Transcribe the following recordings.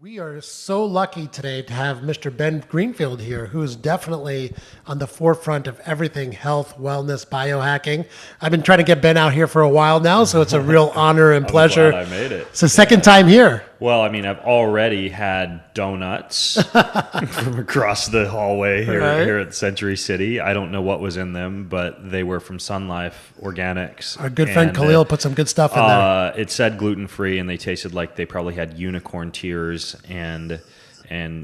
We are so lucky today to have Mr. Ben Greenfield here, who is definitely on the forefront of everything health, wellness, biohacking. I've been trying to get Ben out here for a while now, so it's a real honor and pleasure. Glad I made it. It's the second time here. Well, I mean, I've already had donuts from across the hallway here at Century City. I don't know what was in them, but they were from Sun Life Organics. Our good friend Khalil put some good stuff in there. It said gluten-free, and they tasted like they probably had unicorn tears and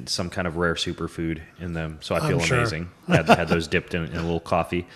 some kind of rare superfood in them. So I feel amazing. I had those dipped in a little coffee,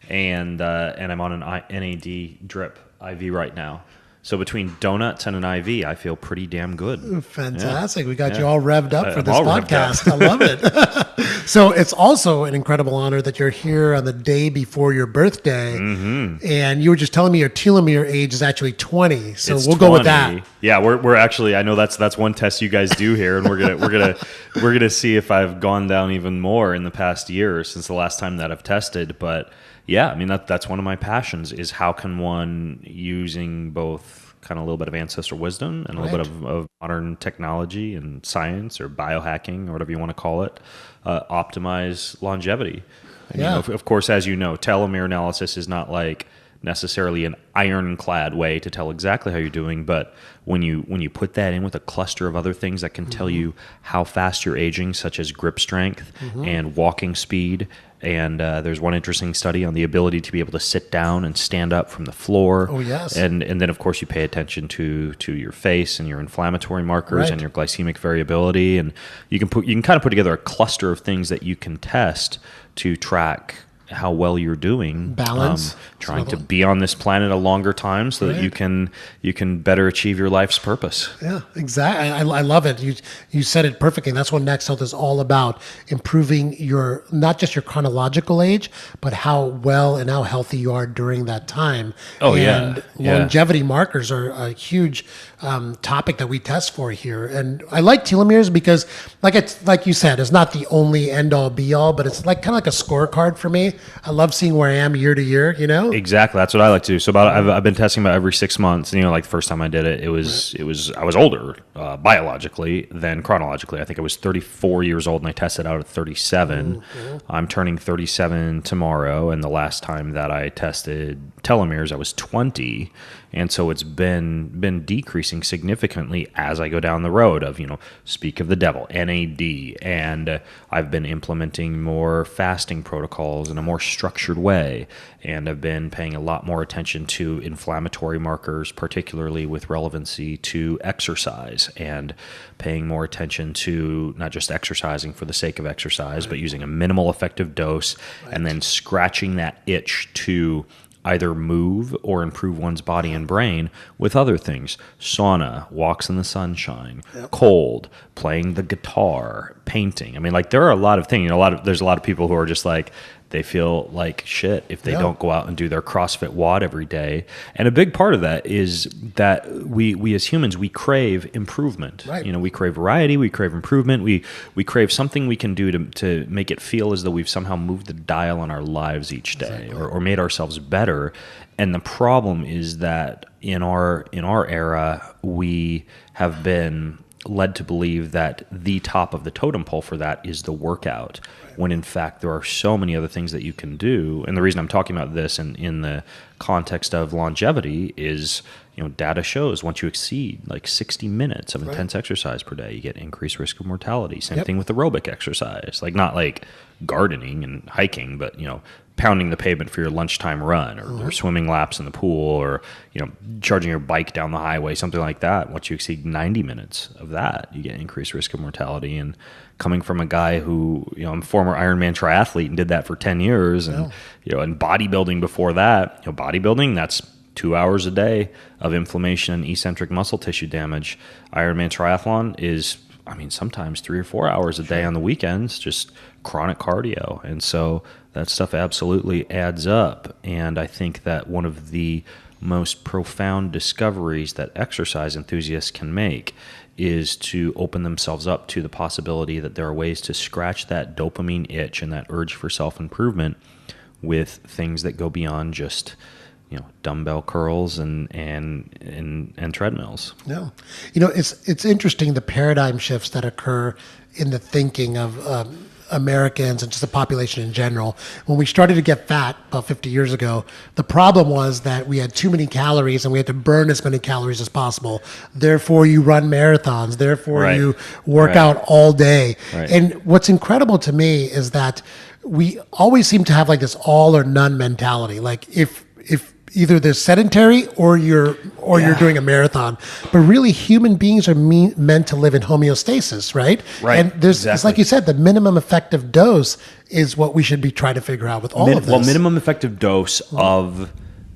and I'm on an NAD drip IV right now. So between donuts and an IV, I feel pretty damn good. Fantastic. We got you all revved up for this podcast. I love it. So it's also an incredible honor that you're here on the day before your birthday. Mm-hmm. And you were just telling me your telomere age is actually 20. So it's we'll 20. go with that. Yeah, we're actually, I know that's one test you guys do here, and we're gonna see if I've gone down even more in the past year since the last time that I've tested. But yeah, I mean, that's one of my passions is how can one, using both kind of a little bit of ancestral wisdom and a little bit of modern technology and science or biohacking or whatever you want to call it, optimize longevity. And, of course, as you know, telomere analysis is not like necessarily an ironclad way to tell exactly how you're doing, but when you put that in with a cluster of other things that can tell you how fast you're aging, such as grip strength and walking speed. And there's one interesting study on the ability to be able to sit down and stand up from the floor. Oh, yes. And then, of course, you pay attention to your face and your inflammatory markers and your glycemic variability. And you can kind of put together a cluster of things that you can test to track how well you're doing. Balance. Trying to be on this planet a longer time so that you can better achieve your life's purpose. Yeah, exactly. I love it. You said it perfectly. And that's what Next Health is all about, improving your, not just your chronological age, but how well and how healthy you are during that time. And longevity markers are a huge topic that we test for here. And I like telomeres because, like you said, it's not the only end all be all, but it's like kind of like a scorecard for me. I love seeing where I am year to year, Exactly. That's what I like to do. So I've been testing about every 6 months. And, like the first time I did it, I was older biologically than chronologically. I think I was 34 years old and I tested out at 37. I'm turning 37 tomorrow. And the last time that I tested telomeres, I was 20. And so it's been decreasing significantly as I go down the road of, speak of the devil, NAD. And I've been implementing more fasting protocols in a more structured way. And I've been paying a lot more attention to inflammatory markers, particularly with relevancy to exercise, and paying more attention to not just exercising for the sake of exercise, but using a minimal effective dose and then scratching that itch to either move or improve one's body and brain with other things. Sauna, walks in the sunshine, cold, playing the guitar, painting. I mean, there are a lot of things. There's a lot of people who are just like, they feel like shit if they don't go out and do their CrossFit WOD every day. And a big part of that is that we as humans, we crave improvement. Right. We crave variety, we crave improvement, we crave something we can do to make it feel as though we've somehow moved the dial on our lives each day or made ourselves better. And the problem is that in our era, we have been led to believe that the top of the totem pole for that is the workout, when in fact there are so many other things that you can do. And the reason I'm talking about this in the context of longevity is, data shows once you exceed 60 minutes of intense exercise per day, you get increased risk of mortality. Same thing with aerobic exercise, not gardening and hiking, but pounding the pavement for your lunchtime run, or swimming laps in the pool, or charging your bike down the highway, something like that. Once you exceed 90 minutes of that, you get increased risk of mortality. And coming from a guy who, I'm a former Ironman triathlete and did that for 10 years, and and bodybuilding before that, bodybuilding, that's 2 hours a day of inflammation and eccentric muscle tissue damage. Ironman triathlon is, sometimes 3 or 4 hours a day on the weekends, just chronic cardio. And so that stuff absolutely adds up. And I think that one of the most profound discoveries that exercise enthusiasts can make is to open themselves up to the possibility that there are ways to scratch that dopamine itch and that urge for self-improvement with things that go beyond just dumbbell curls and treadmills. No, it's interesting the paradigm shifts that occur in the thinking of Americans and just the population in general. When we started to get fat about 50 years ago, the problem was that we had too many calories and we had to burn as many calories as possible. Therefore, you run marathons. Therefore, Right. you work Right. out all day. Right. And what's incredible to me is that we always seem to have like this all or none mentality. Like if either they're sedentary or you're doing a marathon, but really human beings are meant to live in homeostasis, right? Right, And it's exactly. like you said, the minimum effective dose is what we should be trying to figure out with all of this. Well, minimum effective dose of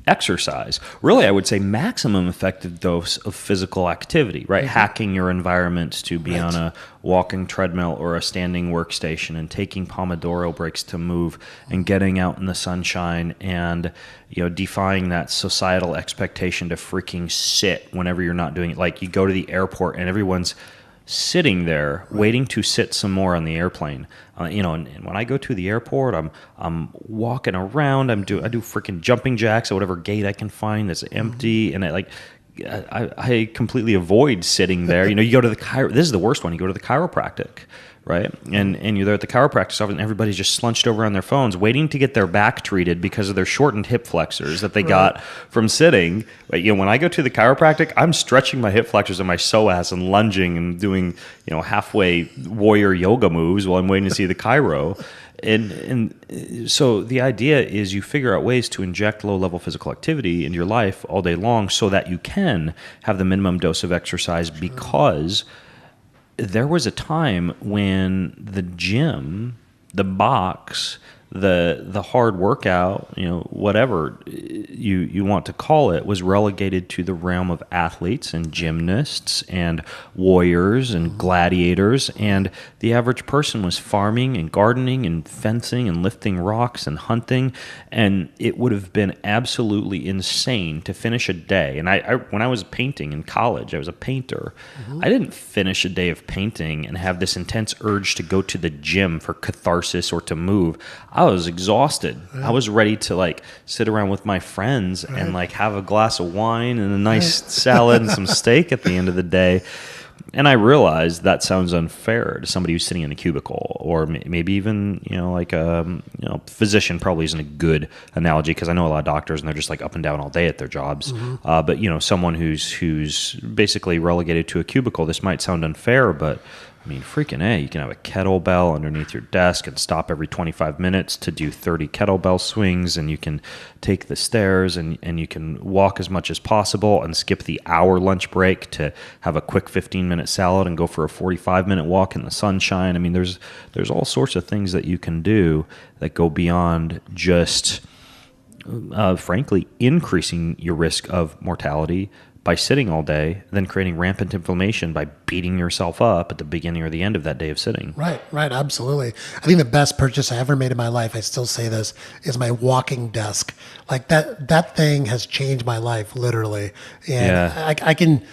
exercise. Really, I would say maximum effective dose of physical activity, right? Hacking your environment to be on a walking treadmill or a standing workstation and taking Pomodoro breaks to move and getting out in the sunshine and, defying that societal expectation to freaking sit whenever you're not doing it. Like you go to the airport and everyone's sitting there waiting to sit some more on the airplane. And when I go to the airport, I'm walking around. I do freaking jumping jacks at whatever gate I can find that's empty, and I completely avoid sitting there. You go to the this is the worst one. You go to the chiropractic, right? And you're there at the chiropractic office, and everybody's just slunched over on their phones, waiting to get their back treated because of their shortened hip flexors that they got from sitting. But when I go to the chiropractic, I'm stretching my hip flexors and my psoas and lunging and doing halfway warrior yoga moves while I'm waiting to see the chiro. And so the idea is you figure out ways to inject low-level physical activity into your life all day long so that you can have the minimum dose of exercise, because there was a time when the gym, the box, the hard workout, whatever you want to call it, was relegated to the realm of athletes and gymnasts and warriors and gladiators, and the average person was farming and gardening and fencing and lifting rocks and hunting, and it would have been absolutely insane to finish a day. And I when I was painting in college, I was a painter. I didn't finish a day of painting and have this intense urge to go to the gym for catharsis or to move. I was exhausted. I was ready to sit around with my friends and have a glass of wine and a nice salad and some steak at the end of the day. And I realized that sounds unfair to somebody who's sitting in a cubicle, or maybe even a physician probably isn't a good analogy, because I know a lot of doctors and they're just up and down all day at their jobs. But someone who's basically relegated to a cubicle, this might sound unfair, but I mean, freaking A, you can have a kettlebell underneath your desk and stop every 25 minutes to do 30 kettlebell swings, and you can take the stairs and you can walk as much as possible and skip the hour lunch break to have a quick 15-minute salad and go for a 45-minute walk in the sunshine. I mean, there's all sorts of things that you can do that go beyond just, frankly, increasing your risk of mortality by sitting all day, then creating rampant inflammation by beating yourself up at the beginning or the end of that day of sitting. Right, absolutely. I think the best purchase I ever made in my life, I still say this, is my walking desk. That thing has changed my life, literally. And I can,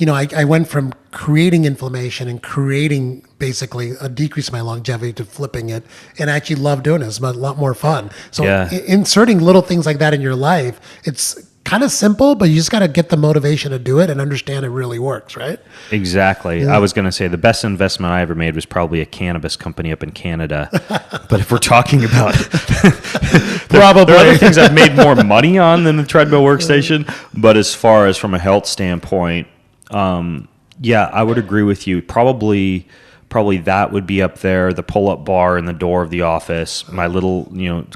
I went from creating inflammation and creating basically a decrease in my longevity to flipping it, and I actually love doing it. It's a lot more fun. So inserting little things like that in your life, it's kind of simple, but you just got to get the motivation to do it and understand it really works, right? Exactly. Yeah. I was going to say the best investment I ever made was probably a cannabis company up in Canada. But if we're talking about there are other things I've made more money on than the treadmill workstation. But as far as from a health standpoint, I would agree with you. Probably that would be up there, the pull-up bar in the door of the office, my little,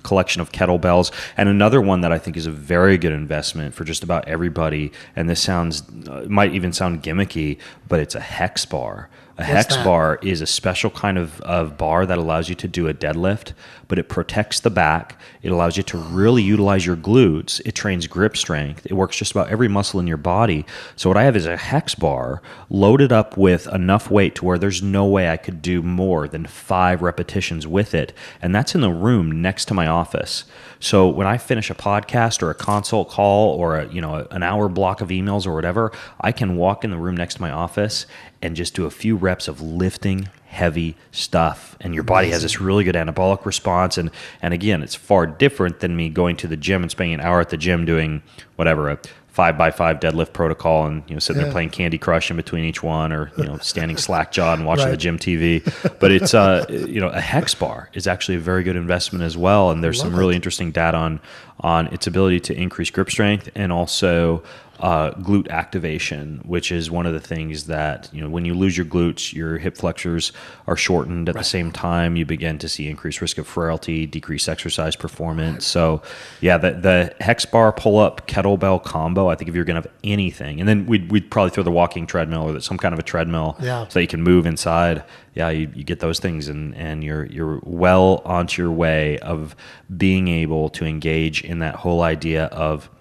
collection of kettlebells. And another one that I think is a very good investment for just about everybody, and this might even sound gimmicky, but it's a hex bar. Hex bar is a special kind of bar that allows you to do a deadlift, but it protects the back. It allows you to really utilize your glutes. It trains grip strength. It works just about every muscle in your body. So what I have is a hex bar loaded up with enough weight to where there's no way I could do more than 5 repetitions with it. And that's in the room next to my office. So when I finish a podcast or a consult call or an hour block of emails or whatever, I can walk in the room next to my office and just do a few reps of lifting heavy stuff, and your body has this really good anabolic response. And again, it's far different than me going to the gym and spending an hour at the gym doing whatever, a 5x5 deadlift protocol, and sitting there playing Candy Crush in between each one, or standing slack jawed and watching the gym TV. But it's a hex bar is actually a very good investment as well, and there's some really interesting data on its ability to increase grip strength and also glute activation, which is one of the things that, when you lose your glutes, your hip flexors are shortened. At the same time, you begin to see increased risk of frailty, decreased exercise performance. So yeah, the hex bar pull-up kettlebell combo, I think if you're going to have anything, and then we'd probably throw the walking treadmill or some kind of a treadmill so that you can move inside. Yeah, you get those things, and you're well onto your way of being able to engage in that whole idea of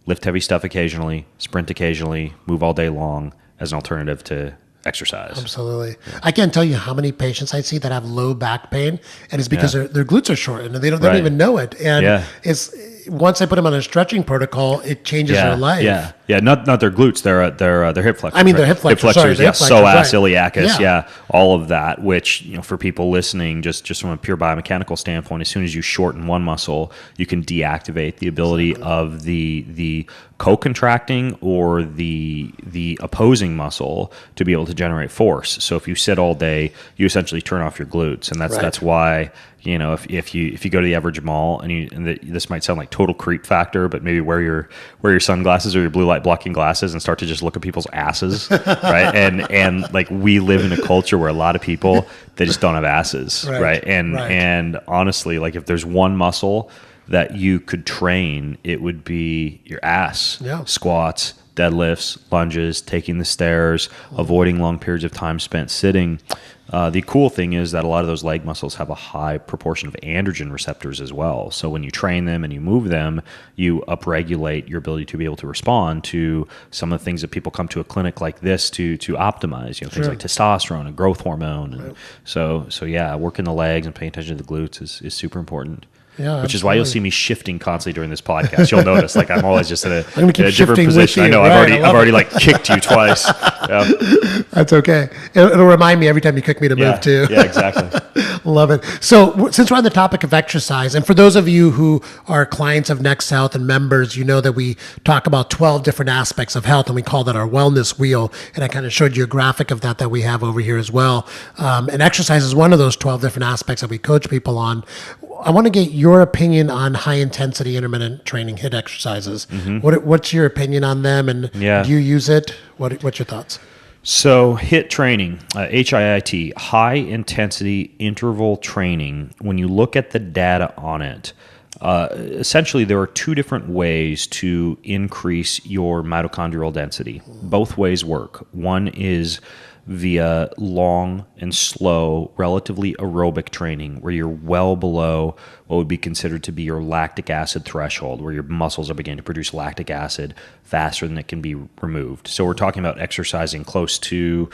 lift heavy stuff occasionally, sprint occasionally, move all day long as an alternative to exercise. Absolutely. I can't tell you how many patients I see that have low back pain, and it's because their glutes are shortened and they don't even know it. And it's once I put them on a stretching protocol, it changes their life. Yeah, not their glutes, their hip flexors. I mean, their hip flexors. Psoas, iliacus, all of that. Which for people listening, just from a pure biomechanical standpoint, as soon as you shorten one muscle, you can deactivate the ability of the co-contracting or the opposing muscle to be able to generate force. So if you sit all day, you essentially turn off your glutes, and that's why. If you go to the average mall and this might sound like total creep factor, but maybe wear your sunglasses or your blue light blocking glasses and start to just look at people's asses, right? And like, we live in a culture where a lot of people, they just don't have asses, right? And honestly, like, if there's one muscle that you could train, it would be your ass. Squats, deadlifts, lunges, taking the stairs, avoiding long periods of time spent sitting. The cool thing is that a lot of those leg muscles have a high proportion of androgen receptors as well. So when you train them and you move them, you upregulate your ability to be able to respond to some of the things that people come to a clinic like this to optimize. Things like testosterone and growth hormone. And so yeah, working the legs and paying attention to the glutes is super important. Yeah, which is why you'll see me shifting constantly during this podcast. You'll notice, like, I'm always just in a different position. With you. I know. I've already like kicked you twice. Yeah. That's okay. It'll remind me every time you kick me to move too. Yeah, exactly. Love it. So since we're on the topic of exercise, and for those of you who are clients of Next Health and members, you know that we talk about 12 different aspects of health, and we call that our wellness wheel. And I kind of showed you a graphic of that we have over here as well. And exercise is one of those 12 different aspects that we coach people on. I want to get your opinion on high intensity intermittent training HIIT exercises. What's your opinion on them, and do you use it? What's your thoughts? So HIIT training, HIIT, high intensity interval training, when you look at the data on it, essentially there are two different ways to increase your mitochondrial density. Both ways work. One is via long and slow, relatively aerobic training, where you're well below what would be considered to be your lactic acid threshold, where your muscles are beginning to produce lactic acid faster than it can be removed. So we're talking about exercising close to,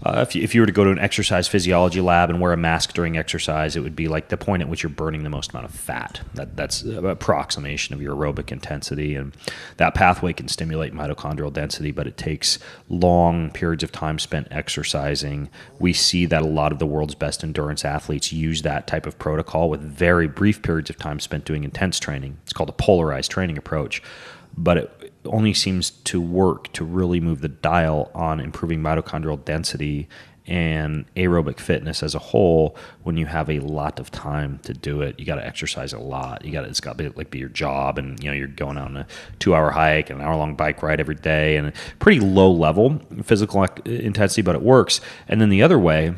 if you were to go to an exercise physiology lab and wear a mask during exercise, it would be like the point at which you're burning the most amount of fat. That's an approximation of your aerobic intensity, and that pathway can stimulate mitochondrial density, but it takes long periods of time spent exercising. We see that a lot of the world's best endurance athletes use that type of protocol with very brief periods of time spent doing intense training. It's called a polarized training approach, but it only seems to work to really move the dial on improving mitochondrial density and aerobic fitness as a whole when you have a lot of time to do it. You got to exercise a lot. It's got to be your job, and you're going on a 2-hour hike and an hour-long bike ride every day, and pretty low level physical intensity, but it works. And then the other way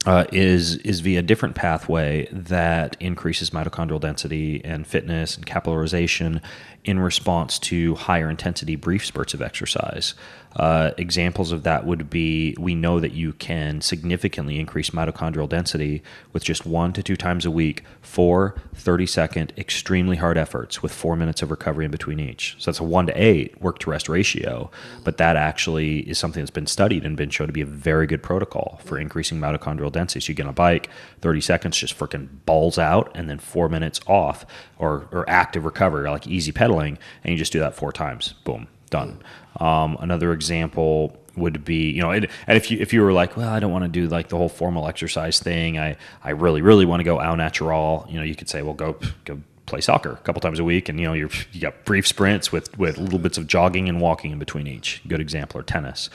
is via a different pathway that increases mitochondrial density and fitness and capillarization in response to higher intensity brief spurts of exercise. Examples of that would be, we know that you can significantly increase mitochondrial density with just 1 to 2 times a week for 30-second extremely hard efforts with 4 minutes of recovery in between each. So that's a 1 to 8 work to rest ratio, but that actually is something that's been studied and been shown to be a very good protocol for increasing mitochondrial density. So you get on a bike, 30 seconds, just freaking balls out, and then 4 minutes off or active recovery, like easy pedaling, and you just do that 4 times. Boom, done. Another example would be, and if you were like, well, I don't want to do like the whole formal exercise thing. I really, really want to go au natural. You could say, well, go play soccer a couple times a week, and you got brief sprints with little bits of jogging and walking in between each. Good example, or tennis.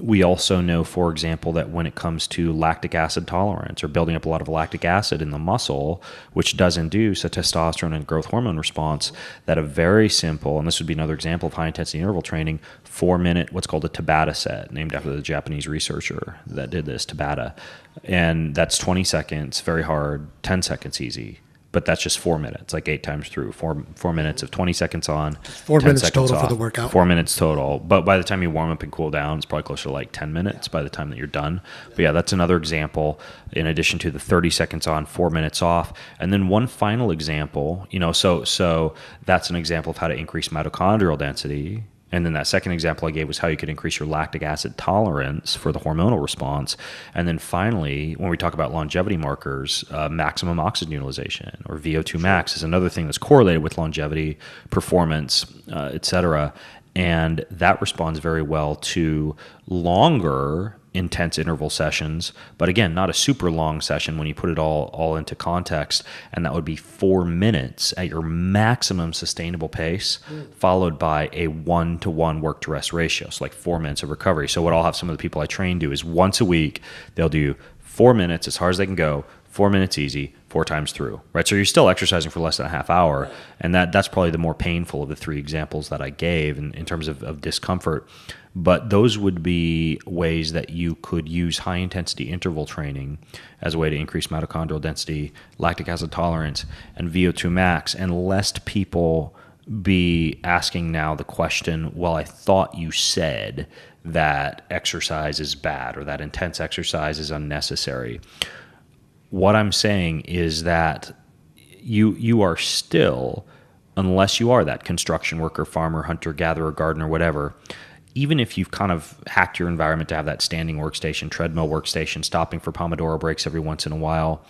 We also know, for example, that when it comes to lactic acid tolerance or building up a lot of lactic acid in the muscle, which does induce a testosterone and growth hormone response, that a very simple, and this would be another example of high intensity interval training, 4-minute, what's called a Tabata set, named after the Japanese researcher that did this, Tabata. And that's 20 seconds, very hard, 10 seconds easy. But that's just 4 minutes, like 8 times through. 4 minutes of 20 seconds on, 4 10 minutes seconds total off. for the workout. 4 minutes total. But by the time you warm up and cool down, it's probably closer to like 10 minutes by the time that you're done. But yeah, that's another example in addition to the 30 seconds on, 4 minutes off. And then one final example, so that's an example of how to increase mitochondrial density. And then that second example I gave was how you could increase your lactic acid tolerance for the hormonal response. And then finally, when we talk about longevity markers, maximum oxygen utilization, or VO2 max, is another thing that's correlated with longevity, performance, et cetera. And that responds very well to longer intense interval sessions, but again, not a super long session when you put it all into context. And that would be 4 minutes at your maximum sustainable pace, followed by a 1-to-1 work to rest ratio. So like 4 minutes of recovery. So what I'll have some of the people I train do is once a week, they'll do 4 minutes as hard as they can go, 4 minutes easy, 4 times through, right? So you're still exercising for less than a half hour. And that's probably the more painful of the 3 examples that I gave in terms of discomfort. But those would be ways that you could use high-intensity interval training as a way to increase mitochondrial density, lactic acid tolerance, and VO2 max. And lest people be asking now the question, well, I thought you said that exercise is bad or that intense exercise is unnecessary. What I'm saying is that you are still, unless you are that construction worker, farmer, hunter, gatherer, gardener, whatever, even if you've kind of hacked your environment to have that standing workstation, treadmill workstation, stopping for Pomodoro breaks every once in a while,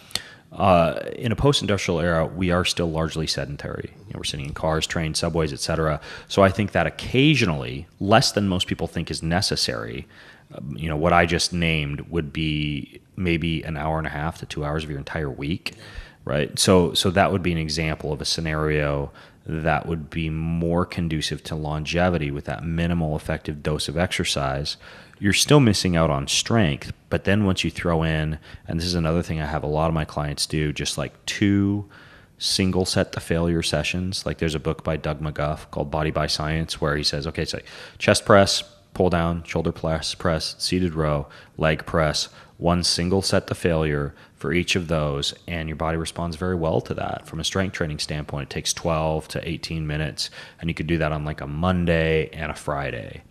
in a post-industrial era, we are still largely sedentary. We're sitting in cars, trains, subways, et cetera. So I think that occasionally, less than most people think is necessary, what I just named would be maybe an hour and a half to 2 hours of your entire week, right? So that would be an example of a scenario that would be more conducive to longevity with that minimal effective dose of exercise. You're still missing out on strength, but then once you throw in, and this is another thing I have a lot of my clients do, just like 2 single set to failure sessions. Like there's a book by Doug McGuff called Body by Science where he says, okay, it's like chest press, pull down, shoulder press, seated row, leg press, 1 single set to failure for each of those, and your body responds very well to that. From a strength training standpoint, it takes 12 to 18 minutes, and you could do that on like a Monday and a Friday.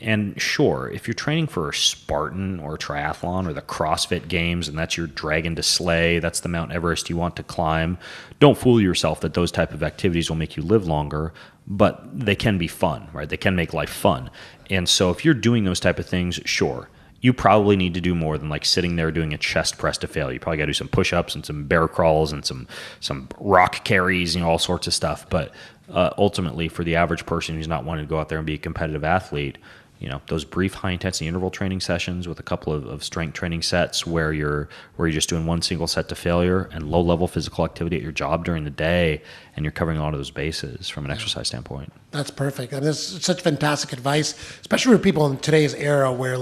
And sure, if you're training for a Spartan or a triathlon or the CrossFit Games, and that's your dragon to slay, that's the Mount Everest you want to climb, don't fool yourself that those type of activities will make you live longer, but they can be fun, right? They can make life fun. And so if you're doing those type of things, sure, you probably need to do more than like sitting there doing a chest press to fail. You probably got to do some push-ups and some bear crawls and some rock carries, all sorts of stuff. But ultimately, for the average person who's not wanting to go out there and be a competitive athlete, those brief high-intensity interval training sessions with a couple of strength training sets where you're just doing 1 single set to failure and low-level physical activity at your job during the day, and you're covering a lot of those bases from an exercise standpoint. That's perfect. And this is such fantastic advice, especially for people in today's era where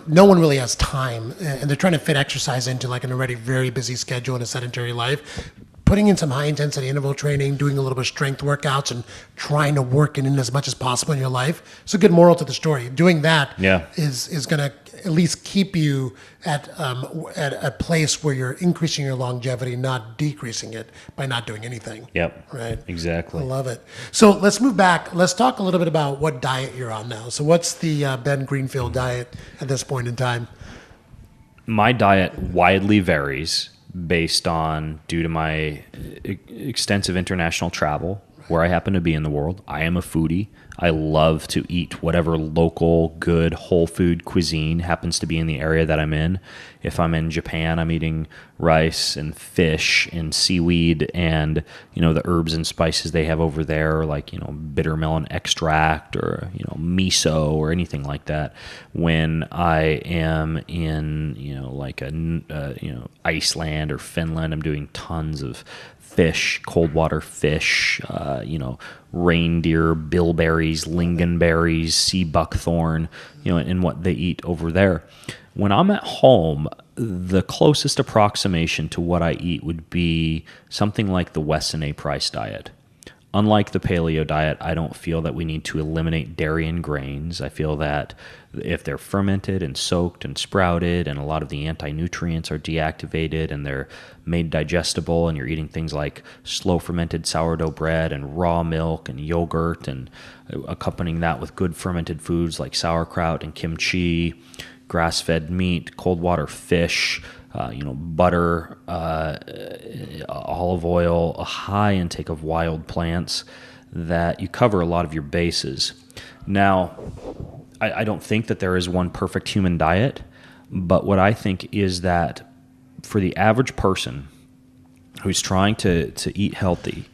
no one really has time and they're trying to fit exercise into like an already very busy schedule in a sedentary life. Putting in some high intensity interval training, doing a little bit of strength workouts, and trying to work it in as much as possible in your life. It's a good moral to the story. Doing that is going to at least keep you at a place where you're increasing your longevity, not decreasing it by not doing anything. Yep. Right. Exactly. I love it. So let's move back. Let's talk a little bit about what diet you're on now. So what's the Ben Greenfield diet at this point in time? My diet widely varies based on, due to my extensive international travel, where I happen to be in the world. I am a foodie. I love to eat whatever local good whole food cuisine happens to be in the area that I'm in. If I'm in Japan, I'm eating rice and fish and seaweed and, the herbs and spices they have over there, like, bitter melon extract or, miso or anything like that. When I am in, Iceland or Finland, I'm doing tons of fish, cold water fish, reindeer, bilberries, lingonberries, sea buckthorn, and what they eat over there. When I'm at home, the closest approximation to what I eat would be something like the Weston A. Price diet. Unlike the paleo diet, I don't feel that we need to eliminate dairy and grains. I feel that if they're fermented and soaked and sprouted and a lot of the anti-nutrients are deactivated and they're made digestible and you're eating things like slow fermented sourdough bread and raw milk and yogurt and accompanying that with good fermented foods like sauerkraut and kimchi, grass-fed meat, cold water fish, butter, olive oil, a high intake of wild plants, that you cover a lot of your bases. Now, I don't think that there is one perfect human diet, but what I think is that for the average person who's trying to eat healthy,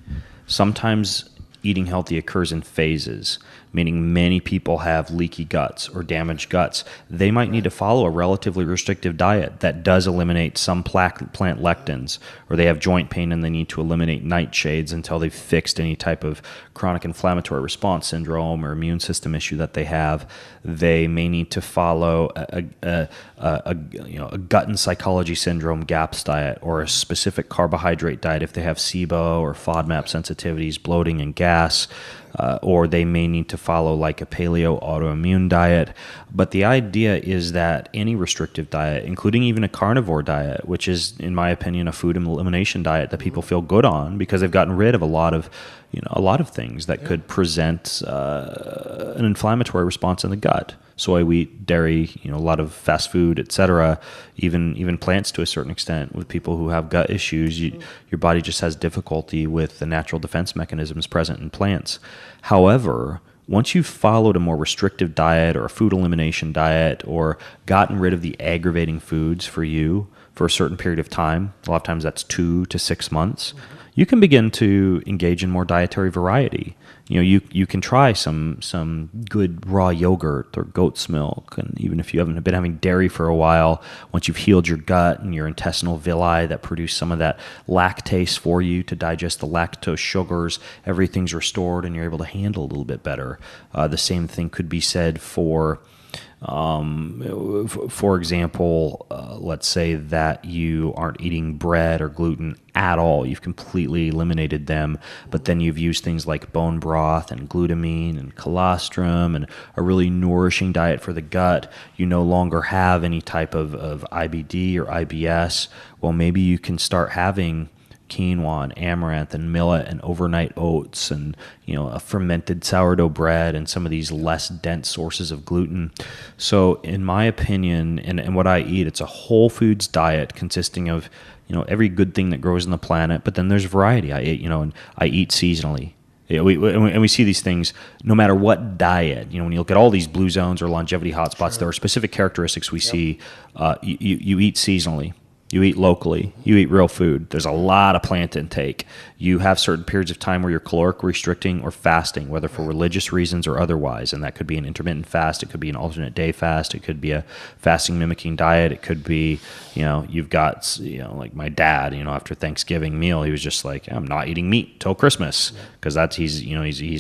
sometimes eating healthy occurs in phases, meaning many people have leaky guts or damaged guts. They might need to follow a relatively restrictive diet that does eliminate some plant lectins, or they have joint pain and they need to eliminate nightshades until they've fixed any type of chronic inflammatory response syndrome or immune system issue that they have. They may need to follow a gut and psychology syndrome GAPS diet or a specific carbohydrate diet if they have SIBO or FODMAP sensitivities, bloating and gas. Or they may need to follow like a paleo autoimmune diet. But the idea is that any restrictive diet, including even a carnivore diet, which is, in my opinion, a food elimination diet that people feel good on because they've gotten rid of a lot of things that could present an inflammatory response in the gut. Soy, wheat, dairy, a lot of fast food, etc. Even plants to a certain extent. With people who have gut issues, your body just has difficulty with the natural defense mechanisms present in plants. However, once you've followed a more restrictive diet or a food elimination diet or gotten rid of the aggravating foods for you for a certain period of time, a lot of times that's 2 to 6 months, you can begin to engage in more dietary variety. You can try some good raw yogurt or goat's milk, and even if you haven't been having dairy for a while, once you've healed your gut and your intestinal villi that produce some of that lactase for you to digest the lactose sugars, everything's restored and you're able to handle a little bit better. The same thing could be said for example, let's say that you aren't eating bread or gluten at all. You've completely eliminated them, but then you've used things like bone broth and glutamine and colostrum and a really nourishing diet for the gut. You no longer have any type of IBD or IBS. Well, maybe you can start having quinoa and amaranth and millet and overnight oats and a fermented sourdough bread and some of these less dense sources of gluten. So in my opinion, and what I eat, it's a whole foods diet consisting of every good thing that grows on the planet, but then there's variety. I eat and I eat seasonally. We see these things no matter what diet. When you look at all these blue zones or longevity hotspots, there are specific characteristics we see. You eat seasonally. You eat locally. You eat real food. There's a lot of plant intake. You have certain periods of time where you're caloric restricting or fasting, whether for religious reasons or otherwise. And that could be an intermittent fast. It could be an alternate day fast. It could be a fasting mimicking diet. It could be, you've got, like my dad, after Thanksgiving meal, he was just like, I'm not eating meat till Christmas because he's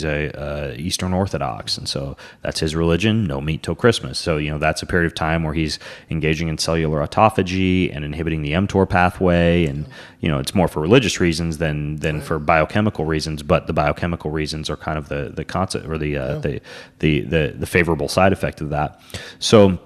a Eastern Orthodox. And so that's his religion, no meat till Christmas. So, that's a period of time where he's engaging in cellular autophagy and inhibiting the mTOR pathway, and it's more for religious reasons than for biochemical reasons. But the biochemical reasons are kind of the concept or the favorable side effect of that. So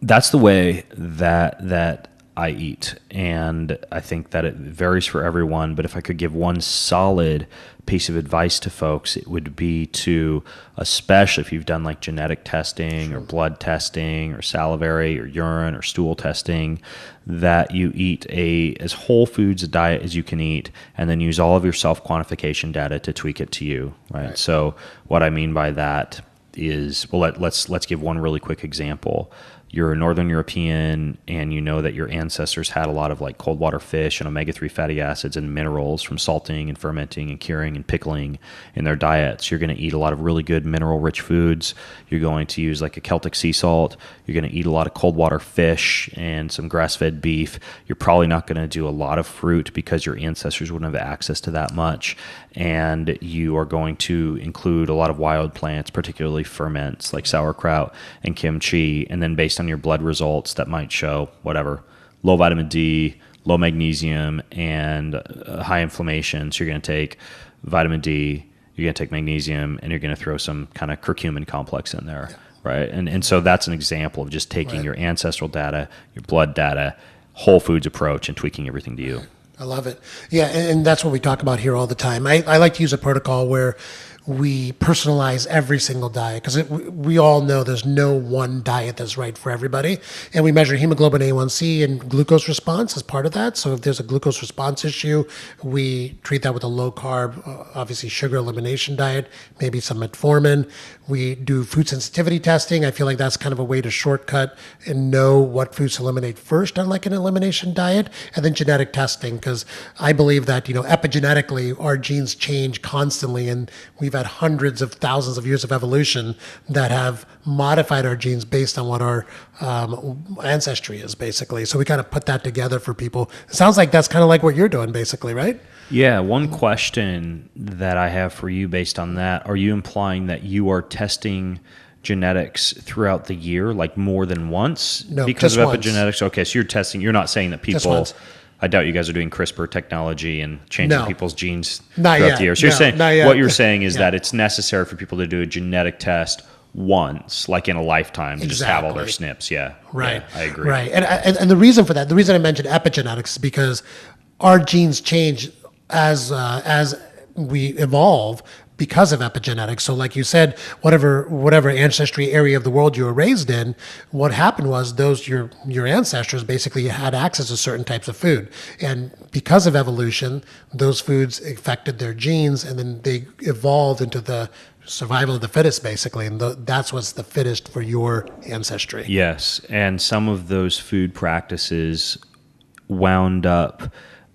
that's the way that I eat. And I think that it varies for everyone. But if I could give one solid piece of advice to folks, it would be to, especially if you've done like genetic testing or blood testing or salivary or urine or stool testing, that you eat as whole foods a diet as you can eat, and then use all of your self-quantification data to tweak it to you, right? So what I mean by that is, well, let's give one really quick example. You're a Northern European and you know that your ancestors had a lot of like cold water fish and omega-3 fatty acids and minerals from salting and fermenting and curing and pickling in their diets. You're going to eat a lot of really good mineral-rich foods. You're going to use like a Celtic sea salt. You're going to eat a lot of cold water fish and some grass-fed beef. You're probably not going to do a lot of fruit because your ancestors wouldn't have access to that much. And you are going to include a lot of wild plants, particularly ferments like sauerkraut and kimchi, and then based on your blood results that might show whatever, low vitamin D, low magnesium, and high inflammation. So you're going to take vitamin D, you're going to take magnesium, and you're going to throw some kind of curcumin complex in there, right? And so that's an example of just taking your ancestral data, your blood data, whole foods approach, and tweaking everything to you. I love it. Yeah, and that's what we talk about here all the time. I like to use a protocol where we personalize every single diet, because we all know there's no one diet that's right for everybody. And we measure hemoglobin A1C and glucose response as part of that. So if there's a glucose response issue, we treat that with a low carb, obviously sugar elimination diet, maybe some metformin. We do food sensitivity testing. I feel like that's kind of a way to shortcut and know what foods to eliminate first on like an elimination diet. And then genetic testing, because I believe that, epigenetically our genes change constantly, and we've had hundreds of thousands of years of evolution that have modified our genes based on what our ancestry is, basically. So we kind of put that together for people. It sounds like that's kind of like what you're doing, basically, right? Yeah, one question that I have for you based on that, are you implying that you are testing genetics throughout the year, like more than once? No, because just of once. epigenetics? Okay, so you're not saying that Just people, once. I doubt you guys are doing CRISPR technology and changing No. people's genes Not throughout yet. the year. So you're No, saying, not yet. what you're saying is Yeah. that it's necessary for people to do a genetic test once, like in a lifetime, to just have all their SNPs. Yeah. Right. Yeah, I agree. Right. And the reason for that, the reason I mentioned epigenetics is because our genes change as we evolve because of epigenetics. So like you said, whatever ancestry area of the world you were raised in, what happened was your ancestors basically had access to certain types of food. And because of evolution, those foods affected their genes, and then they evolved into the survival of the fittest, basically. And that's what's the fittest for your ancestry. Yes. And some of those food practices wound up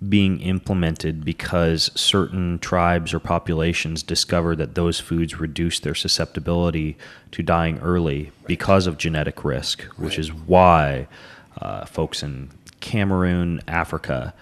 being implemented because certain tribes or populations discovered that those foods reduced their susceptibility to dying early because of genetic risk, which is why folks in Cameroon, Africa,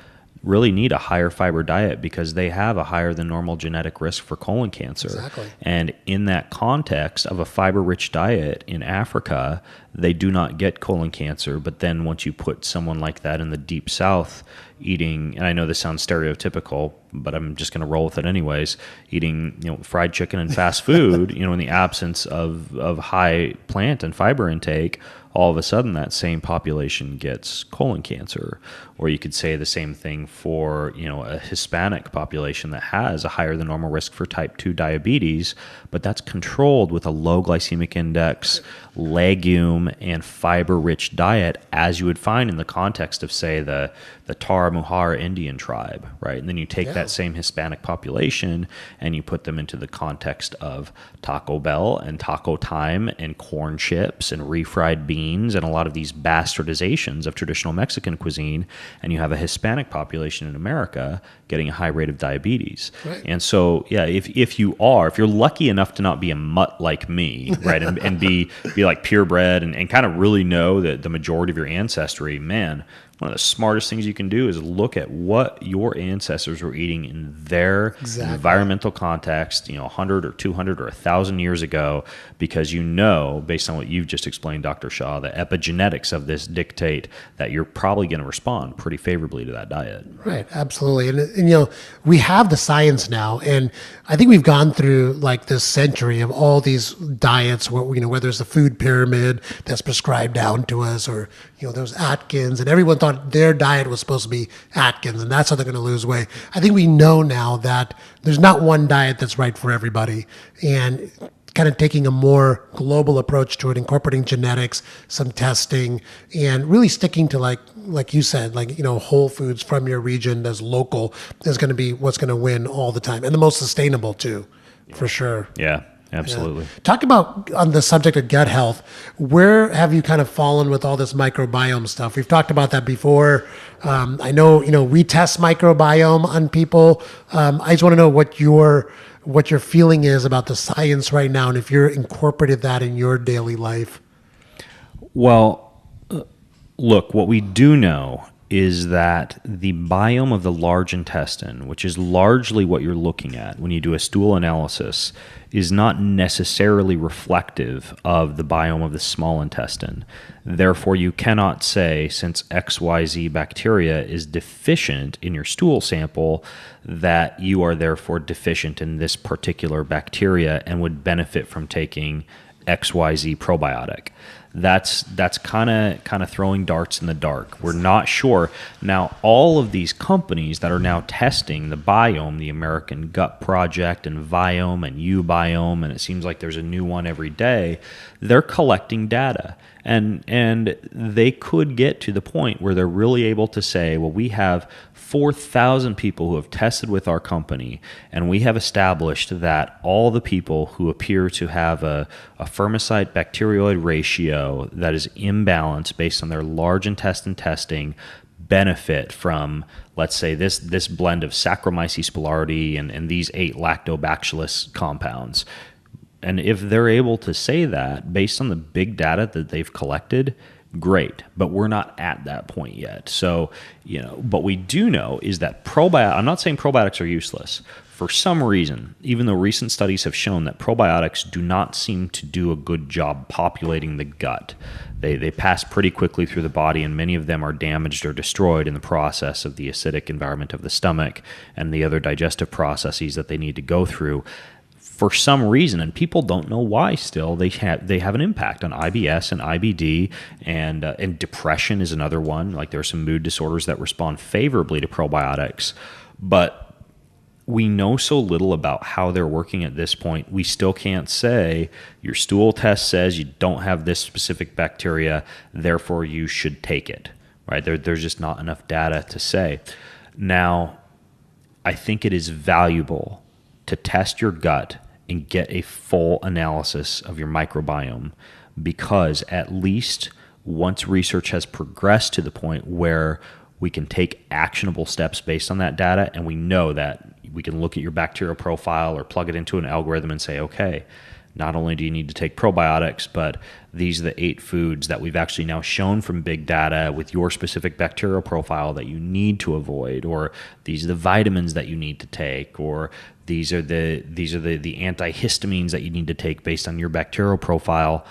really need a higher fiber diet, because they have a higher than normal genetic risk for colon cancer. Exactly. And in that context of a fiber-rich diet in Africa, they do not get colon cancer. But then once you put someone like that in the deep south eating, and I know this sounds stereotypical, but I'm just going to roll with it anyways, eating fried chicken and fast food, in the absence of high plant and fiber intake, all of a sudden that same population gets colon cancer. Or you could say the same thing for a Hispanic population that has a higher than normal risk for type 2 diabetes, but that's controlled with a low glycemic index, legume and fiber rich diet, as you would find in the context of, say, the Tarahumara Indian tribe, right? And then you take that same Hispanic population and you put them into the context of Taco Bell and Taco Time and corn chips and refried beans and a lot of these bastardizations of traditional Mexican cuisine, and you have a Hispanic population in America getting a high rate of diabetes. Right. And so, yeah, if you're lucky enough to not be a mutt like me, right, and be like purebred and kind of really know that the majority of your ancestry, man, one of the smartest things you can do is look at what your ancestors were eating in their environmental context, 100 or 200 or 1,000 years ago, because based on what you've just explained, Dr. Shah, the epigenetics of this dictate that you're probably going to respond pretty favorably to that diet. Right, absolutely. And we have the science now, and I think we've gone through like this century of all these diets, whether it's the food pyramid that's prescribed down to us, or there's Atkins, and everyone thought thought their diet was supposed to be Atkins, and that's how they're going to lose weight. I think we know now that there's not one diet that's right for everybody, and kind of taking a more global approach to it, incorporating genetics, some testing, and really sticking to like you said, whole foods from your region that's local is going to be what's going to win all the time, and the most sustainable too, for sure. Yeah, absolutely. Yeah. Talk about, on the subject of gut health, where have you kind of fallen with all this microbiome stuff? We've talked about that before. I know, we test microbiome on people. I just want to know what your feeling is about the science right now, and if you're incorporated that in your daily life. Well, look, what we do know is that the biome of the large intestine, which is largely what you're looking at when you do a stool analysis, is not necessarily reflective of the biome of the small intestine. Therefore, you cannot say, since XYZ bacteria is deficient in your stool sample, that you are therefore deficient in this particular bacteria and would benefit from taking XYZ probiotic. That's kind of throwing darts in the dark. We're not sure. Now, all of these companies that are now testing the biome, the American Gut Project and Viome and UBiome, and it seems like there's a new one every day, they're collecting data. And they could get to the point where they're really able to say, well, we have 4,000 people who have tested with our company, and we have established that all the people who appear to have a firmicide bacterioid ratio that is imbalanced based on their large intestine testing benefit from, let's say, this blend of Saccharomyces boulardii and these 8 lactobacillus compounds. And if they're able to say that based on the big data that they've collected, great. But we're not at that point yet. So, but we do know is that I'm not saying probiotics are useless. For some reason, even though recent studies have shown that probiotics do not seem to do a good job populating the gut. They pass pretty quickly through the body, and many of them are damaged or destroyed in the process of the acidic environment of the stomach and the other digestive processes that they need to go through. For some reason, and people don't know why still, they have an impact on IBS and IBD, and depression is another one. Like, there are some mood disorders that respond favorably to probiotics, but we know so little about how they're working at this point. We still can't say your stool test says you don't have this specific bacteria, therefore you should take it, right? There's just not enough data to say. Now, I think it is valuable to test your gut and get a full analysis of your microbiome, because at least once research has progressed to the point where we can take actionable steps based on that data, and we know that we can look at your bacterial profile or plug it into an algorithm and say, okay, not only do you need to take probiotics, but these are the 8 foods that we've actually now shown from big data with your specific bacterial profile that you need to avoid, or these are the vitamins that you need to take, or these are the antihistamines that you need to take based on your bacterial profile.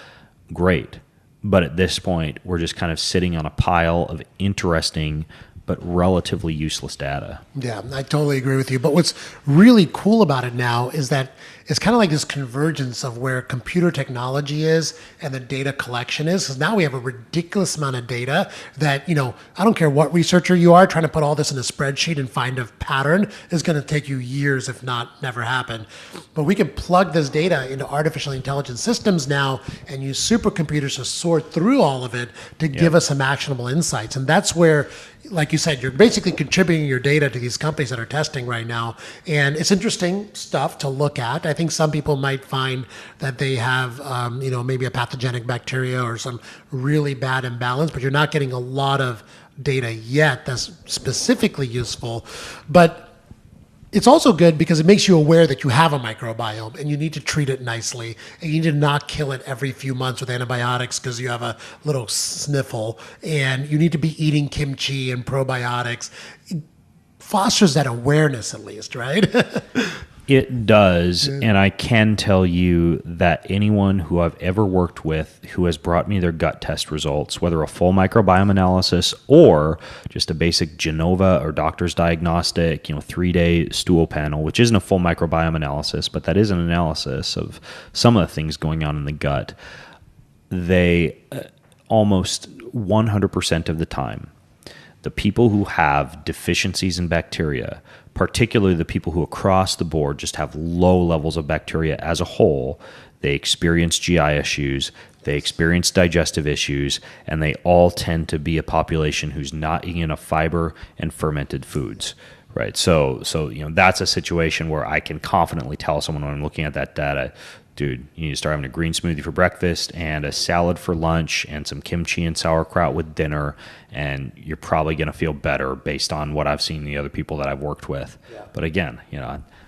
Great. But at this point, we're just kind of sitting on a pile of interesting but relatively useless data. Yeah, I totally agree with you. But what's really cool about it now is that it's kind of like this convergence of where computer technology is and the data collection is. Because now we have a ridiculous amount of data that, I don't care what researcher you are, trying to put all this in a spreadsheet and find a pattern is going to take you years, if not never happen. But we can plug this data into artificial intelligence systems now and use supercomputers to sort through all of it to give us some actionable insights. And that's where, like you said, you're basically contributing your data to these companies that are testing right now. And it's interesting stuff to look at. I think some people might find that they have, maybe a pathogenic bacteria or some really bad imbalance, but you're not getting a lot of data yet that's specifically useful. But it's also good because it makes you aware that you have a microbiome and you need to treat it nicely, and you need to not kill it every few months with antibiotics because you have a little sniffle, and you need to be eating kimchi and probiotics. It fosters that awareness, at least, right? It does, and I can tell you that anyone who I've ever worked with who has brought me their gut test results, whether a full microbiome analysis or just a basic Genova or doctor's diagnostic, 3-day stool panel, which isn't a full microbiome analysis, but that is an analysis of some of the things going on in the gut, they almost 100% of the time, the people who have deficiencies in bacteria, particularly the people who across the board just have low levels of bacteria as a whole, they experience GI issues, they experience digestive issues, and they all tend to be a population who's not eating enough fiber and fermented foods. Right. So that's a situation where I can confidently tell someone when I'm looking at that data, dude, you need to start having a green smoothie for breakfast and a salad for lunch and some kimchi and sauerkraut with dinner, and you're probably going to feel better based on what I've seen in the other people that I've worked with. Yeah. But again,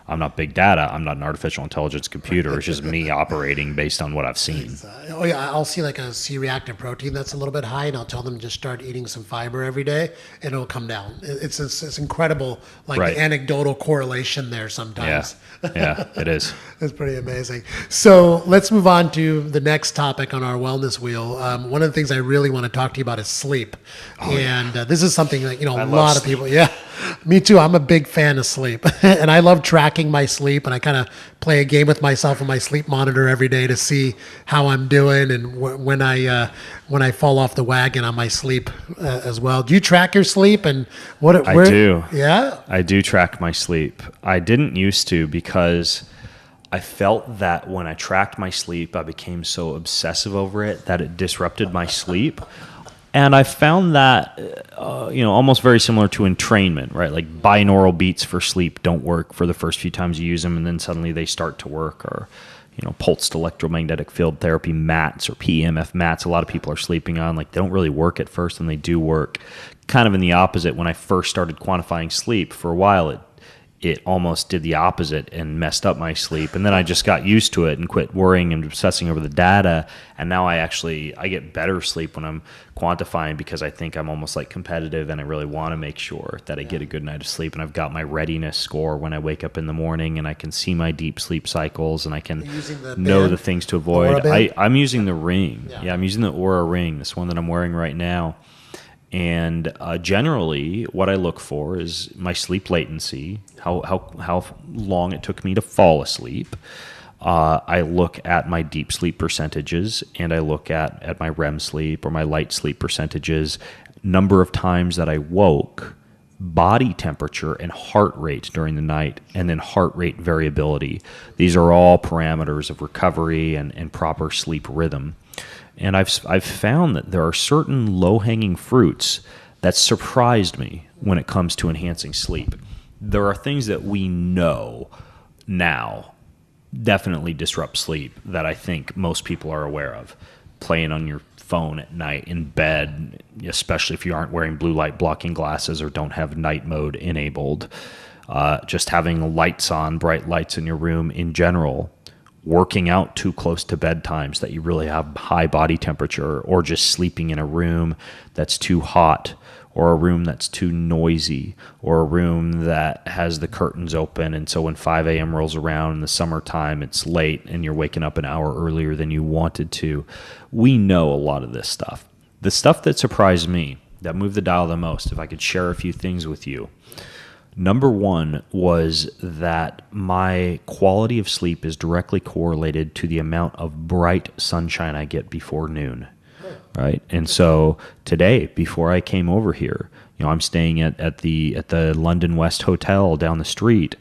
I'm not big data. I'm not an artificial intelligence computer. It's just me operating based on what I've seen. Oh yeah, I'll see like a C-reactive protein that's a little bit high, and I'll tell them to just start eating some fiber every day, and it'll come down. It's incredible, like the anecdotal correlation there sometimes. Yeah, it is. It's pretty amazing. So let's move on to the next topic on our wellness wheel. One of the things I really want to talk to you about is sleep, this is something that a lot of people. Yeah. Me too. I'm a big fan of sleep, and I love tracking my sleep. And I kind of play a game with myself on my sleep monitor every day to see how I'm doing and when I fall off the wagon on my sleep as well. Do you track your sleep and what? I do. Yeah, I do track my sleep. I didn't used to because I felt that when I tracked my sleep, I became so obsessive over it that it disrupted my sleep. And I found that, almost very similar to entrainment, right? Like binaural beats for sleep don't work for the first few times you use them, and then suddenly they start to work. Or, pulsed electromagnetic field therapy mats or PEMF mats. A lot of people are sleeping on. Like they don't really work at first, and they do work. Kind of in the opposite. When I first started quantifying sleep, for a while it almost did the opposite and messed up my sleep. And then I just got used to it and quit worrying and obsessing over the data. And now I get better sleep when I'm quantifying because I think I'm almost like competitive and I really want to make sure that I get a good night of sleep. And I've got my readiness score when I wake up in the morning, and I can see my deep sleep cycles, and I can know the things to avoid. I'm using the ring. Yeah, I'm using the Aura ring, this one that I'm wearing right now. And generally, what I look for is my sleep latency, how long it took me to fall asleep. I look at my deep sleep percentages, and I look at my REM sleep or my light sleep percentages, number of times that I woke, body temperature, and heart rate during the night, and then heart rate variability. These are all parameters of recovery and proper sleep rhythm. And I've found that there are certain low-hanging fruits that surprised me when it comes to enhancing sleep. There are things that we know now definitely disrupt sleep that I think most people are aware of. Playing on your phone at night in bed, especially if you aren't wearing blue light blocking glasses or don't have night mode enabled. Just having lights on, bright lights in your room in general. Working out too close to bedtimes that you really have high body temperature, or just sleeping in a room that's too hot, or a room that's too noisy, or a room that has the curtains open, and so when 5 a.m. rolls around in the summertime, it's late and you're waking up an hour earlier than you wanted to. We know a lot of this stuff. The stuff that surprised me, that moved the dial the most, if I could share a few things with you. Number one was that my quality of sleep is directly correlated to the amount of bright sunshine I get before noon, right? And so today, before I came over here, I'm staying at the London West Hotel down the street,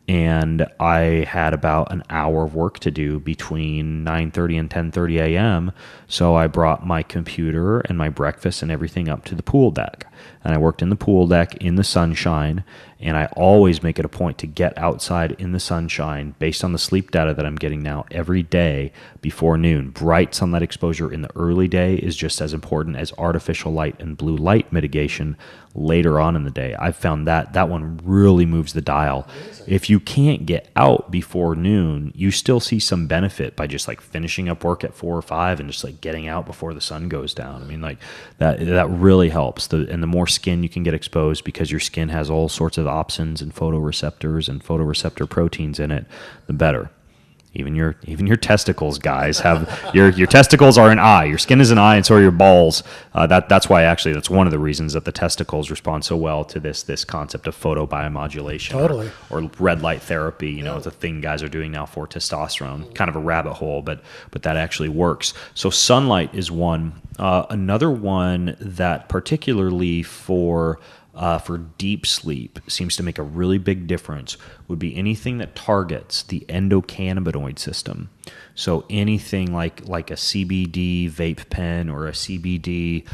and I had about an hour of work to do between 9:30 and 10:30 a.m. So I brought my computer and my breakfast and everything up to the pool deck. And I worked in the pool deck in the sunshine, and I always make it a point to get outside in the sunshine based on the sleep data that I'm getting now every day before noon. Bright sunlight exposure in the early day is just as important as artificial light and blue light mitigation later on in the day. I've found that one really moves the dial. If you can't get out before noon, you still see some benefit by just like finishing up work at 4 or 5 and just like getting out before the sun goes down. I mean, like that really helps. And the more skin you can get exposed, because your skin has all sorts of opsins and photoreceptors and photoreceptor proteins in it, the better. Even your testicles, guys, have your testicles are an eye. Your skin is an eye, and so are your balls. That's why actually that's one of the reasons that the testicles respond so well to this concept of photobiomodulation, Totally. or red light therapy. You know, it's a thing guys are doing now for testosterone. Kind of a rabbit hole, but that actually works. So sunlight is one. Another one that particularly for deep sleep seems to make a really big difference would be anything that targets the endocannabinoid system. So anything like a CBD vape pen or a CBD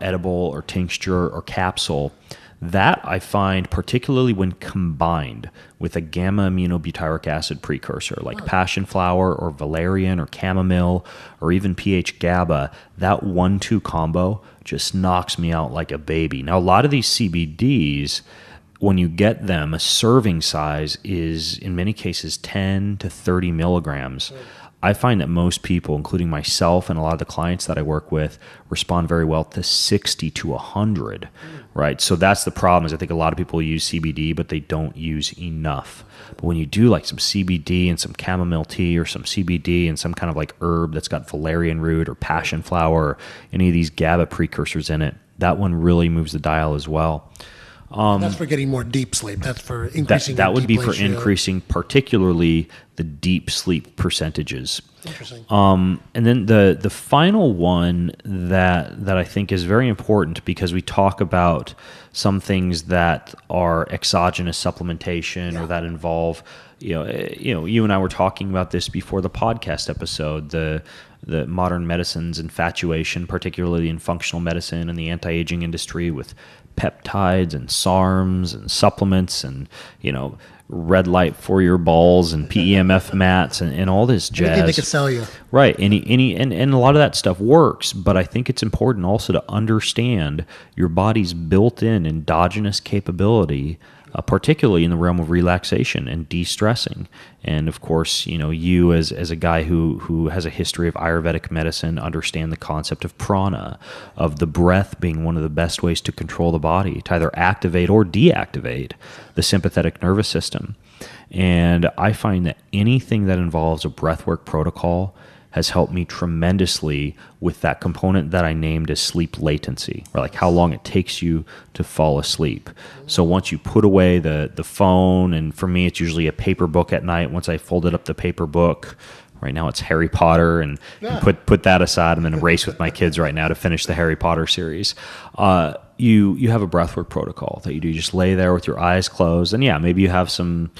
edible or tincture or capsule, that I find particularly when combined with a gamma aminobutyric acid precursor like passion flower or valerian or chamomile or even pH GABA, that 1-2 combo just knocks me out like a baby. Now, a lot of these CBDs, when you get them, a serving size is in many cases 10 to 30 milligrams. I find that most people, including myself and a lot of the clients that I work with, respond very well to 60 to 100, right? So that's the problem, is I think a lot of people use CBD, but they don't use enough. But when you do like some CBD and some chamomile tea, or some CBD and some kind of like herb that's got valerian root or passion flower or any of these GABA precursors in it, that one really moves the dial as well. That's for getting more deep sleep. That's for increasing that would be deep for ratio. increasing particularly the deep sleep percentages. Interesting. And then the final one that I think is very important, because we talk about some things that are exogenous supplementation or that involve, you and I were talking about this before the podcast episode, the modern medicine's infatuation, particularly in functional medicine and the anti-aging industry, with peptides and SARMs and supplements and, red light for your balls and PEMF mats and all this jazz. Anything they could sell you. Right. And a lot of that stuff works, but I think it's important also to understand your body's built-in endogenous capability, particularly in the realm of relaxation and de-stressing. And of course, you as a guy who has a history of Ayurvedic medicine understand the concept of prana, of the breath being one of the best ways to control the body, to either activate or deactivate the sympathetic nervous system. And I find that anything that involves a breathwork protocol has helped me tremendously with that component that I named as sleep latency, or like how long it takes you to fall asleep. So once you put away the phone, and for me it's usually a paper book at night. Once I folded up the paper book, right now it's Harry Potter, and put that aside. I'm in a race with my kids right now to finish the Harry Potter series. You have a breathwork protocol that you do. You just lay there with your eyes closed, and maybe you have some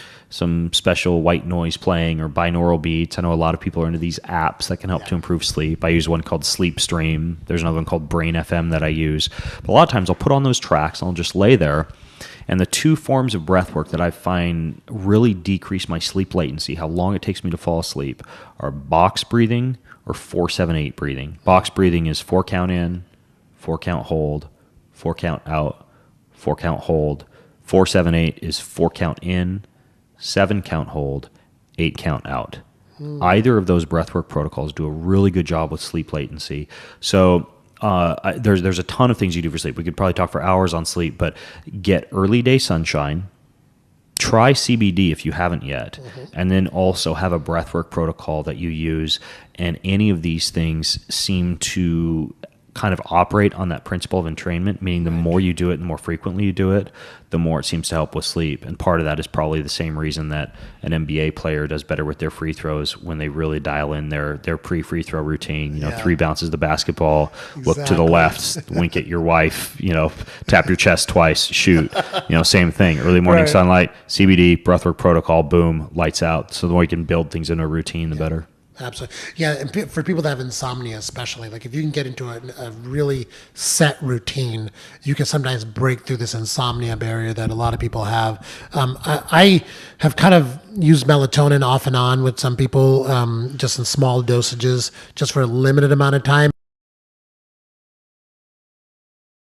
special white noise playing or binaural beats. I know a lot of people are into these apps that can help to improve sleep. I use one called Sleep Stream. There's another one called Brain FM that I use. But a lot of times I'll put on those tracks and I'll just lay there. And the two forms of breath work that I find really decrease my sleep latency, how long it takes me to fall asleep, are box breathing or 4-7-8 breathing. Box breathing is 4 count in, 4 count hold, 4 count out, 4 count hold. 4-7-8 is 4 count in, 7 count hold, 8 count out. Either of those breathwork protocols do a really good job with sleep latency. So there's a ton of things you do for sleep. We could probably talk for hours on sleep, but get early day sunshine. Try CBD if you haven't yet, and then also have a breathwork protocol that you use. And any of these things seem to kind of operate on that principle of entrainment, meaning the more you do it and the more frequently you do it, the more it seems to help with sleep. And part of that is probably the same reason that an NBA player does better with their free throws when they really dial in their pre-free throw routine. 3 bounces of the basketball, look to the left, wink at your wife, tap your chest twice, shoot. Same thing. Early morning sunlight, CBD, breathwork protocol, boom, lights out. So the more you can build things into a routine, the better. Absolutely. Yeah, and for people that have insomnia especially, like if you can get into a really set routine, you can sometimes break through this insomnia barrier that a lot of people have. I have kind of used melatonin off and on with some people, just in small dosages, just for a limited amount of time.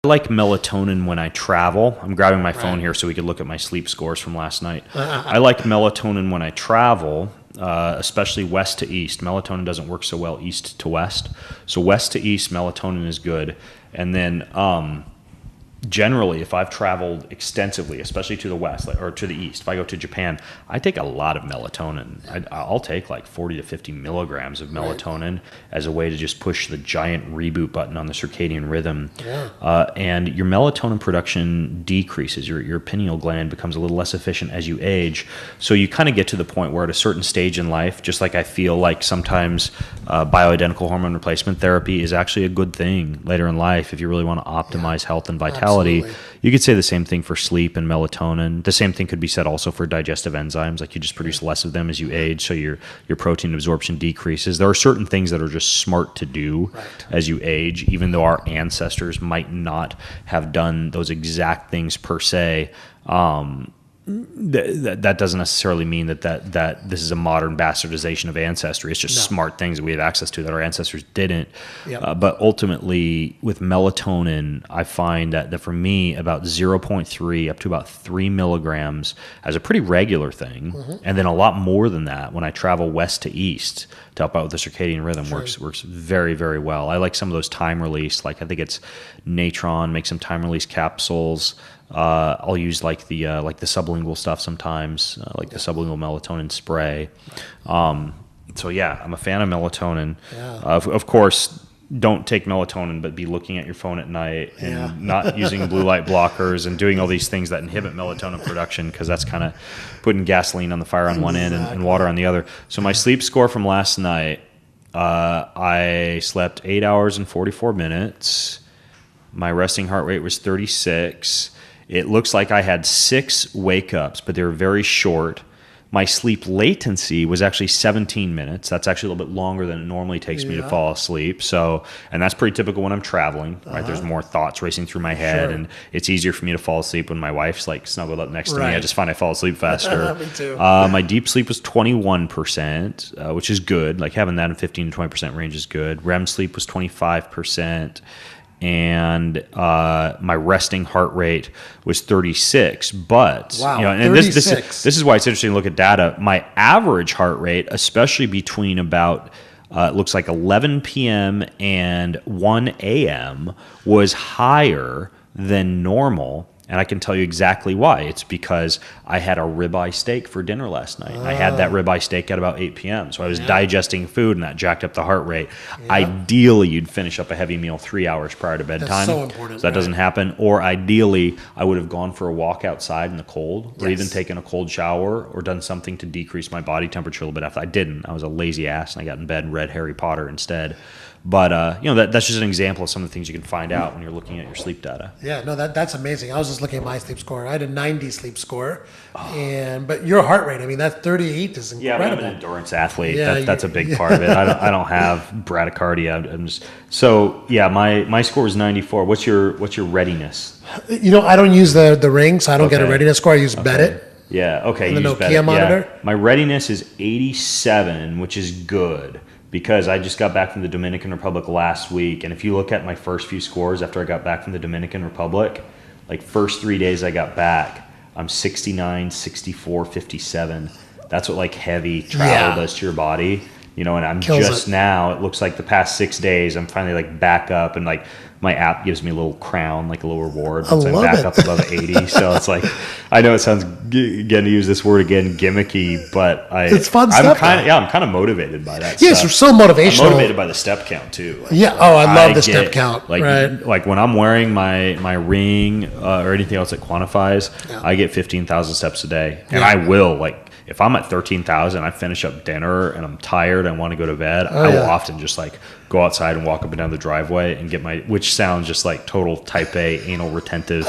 I like melatonin when I travel. I'm grabbing my phone here so we could look at my sleep scores from last night. I like melatonin when I travel, especially west to east. Melatonin doesn't work so well east to west. So west to east, melatonin is good. And then generally, if I've traveled extensively, especially to the west or to the east, if I go to Japan, I take a lot of melatonin. I'll take like 40 to 50 milligrams of melatonin as a way to just push the giant reboot button on the circadian rhythm. And your melatonin production decreases. Your pineal gland becomes a little less efficient as you age. So you kind of get to the point where at a certain stage in life, just like I feel like sometimes bioidentical hormone replacement therapy is actually a good thing later in life if you really want to optimize health and vitality. Absolutely. You could say the same thing for sleep and melatonin. The same thing could be said also for digestive enzymes. Like you just produce less of them as you age, so your protein absorption decreases. There are certain things that are just smart to do as you age, even though our ancestors might not have done those exact things per se. That doesn't necessarily mean that this is a modern bastardization of ancestry. It's just smart things that we have access to that our ancestors didn't. But ultimately, with melatonin, I find that for me, about 0.3 up to about 3 milligrams as a pretty regular thing, and then a lot more than that when I travel west to east to help out with the circadian rhythm works very, very well. I like some of those time release, like I think it's Natron, make some time release capsules. I'll use like the sublingual stuff sometimes, the sublingual melatonin spray. So yeah, I'm a fan of melatonin. Of course, don't take melatonin, but be looking at your phone at night and not using blue light blockers and doing all these things that inhibit melatonin production, because that's kind of putting gasoline on the fire on one end and water on the other. So my sleep score from last night, I slept 8 hours and 44 minutes. My resting heart rate was 36. It looks like I had 6 wake-ups, but they were very short. My sleep latency was actually 17 minutes. That's actually a little bit longer than it normally takes me to fall asleep. So, and that's pretty typical when I'm traveling, right? There's more thoughts racing through my head, and it's easier for me to fall asleep when my wife's like snuggled up next to me. I just find I fall asleep faster. Me too. My deep sleep was 21%, which is good. Like having that in 15 to 20% range is good. REM sleep was 25%. And my resting heart rate was 36. But and 36. This is why it's interesting to look at data. My average heart rate, especially between about it looks like 11 p.m. and 1 a.m., was higher than normal. And I can tell you exactly why. It's because I had a ribeye steak for dinner last night. I had that ribeye steak at about 8 p.m. So I was digesting food, and that jacked up the heart rate. Ideally, you'd finish up a heavy meal 3 hours prior to bedtime. That's so important. So that doesn't happen. Or ideally, I would have gone for a walk outside in the cold, or even taken a cold shower, or done something to decrease my body temperature a little bit after. I didn't. I was a lazy ass, and I got in bed and read Harry Potter instead. But that's just an example of some of the things you can find out when you're looking at your sleep data. Yeah, no, that's amazing. I was just looking at my sleep score. I had a 90 sleep score, but your heart rate, I mean, that 38 is incredible. Yeah, I'm an endurance athlete. That's a big part of it. I don't have bradycardia. My score was 94. What's your readiness? I don't use the ring, so I don't get a readiness score. I use Bedit. Yeah. Okay. And the Nokia monitor. Yeah. My readiness is 87, which is good, because I just got back from the Dominican Republic last week. And if you look at my first few scores after I got back from the Dominican Republic, like first 3 days I got back, I'm 69, 64, 57. That's what like heavy travel does to your body. And I'm now, it looks like the past 6 days, I'm finally like back up, and like my app gives me a little crown, like a little reward once I'm back up above 80. So it's like, I know it sounds, again, to use this word again, gimmicky, but it's fun stuff. I'm kind of motivated by that. Yes, it's so motivational. I'm motivated by the step count too. Like, I love the step count. Like when I'm wearing my ring or anything else that quantifies, I get 15,000 steps a day, and I will like. If I'm at 13,000, I finish up dinner and I'm tired and want to go to bed, I will often just like go outside and walk up and down the driveway and get which sounds just like total type A, anal retentive,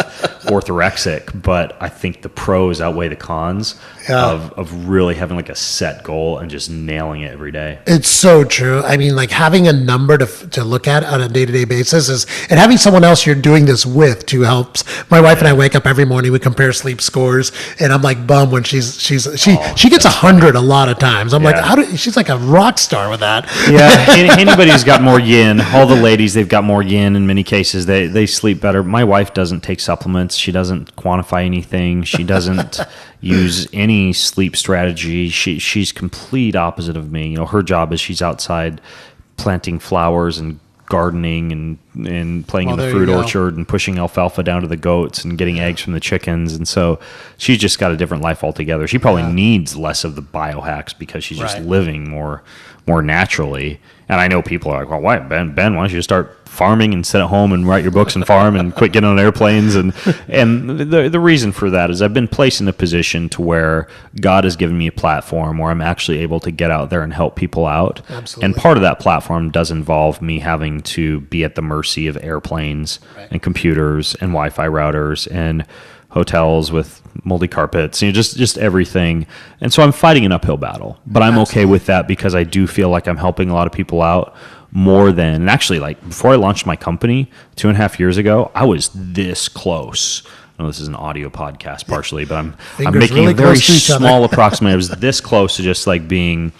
orthorexic, but I think the pros outweigh the cons of really having like a set goal and just nailing it every day. It's so true. I mean, like having a number to look at on a day-to-day basis and having someone else you're doing this with too helps. My wife and I wake up every morning, we compare sleep scores, and I'm like bummed when she gets 100 a lot of times. I'm like, she's like a rock star with that. Yeah, anybody who's got more yin, all the ladies, they've got more yin in many cases. They sleep better. My wife doesn't take supplements. She doesn't quantify anything. She doesn't use any sleep strategy. She's complete opposite of me. Her job is she's outside planting flowers and gardening and playing in the there fruit you go. orchard and pushing alfalfa down to the goats and getting eggs from the chickens. And so she's just got a different life altogether. She probably needs less of the biohacks because she's just Right. living more naturally. And I know people are like, well, why, Ben, why don't you just start farming and sit at home and write your books and farm and quit getting on airplanes? And the reason for that is I've been placed in a position to where God has given me a platform where I'm actually able to get out there and help people out. Absolutely. And part of that platform does involve me having to be at the mercy of airplanes and computers and Wi-Fi routers and hotels with moldy carpets, just everything. And so I'm fighting an uphill battle, but I'm okay with that because I do feel like I'm helping a lot of people out more than, and actually, like before I launched my company 2.5 years ago, I was this close. I know this is an audio podcast partially, but I'm making really a very close to each other. small approximation. I was this close to just like being,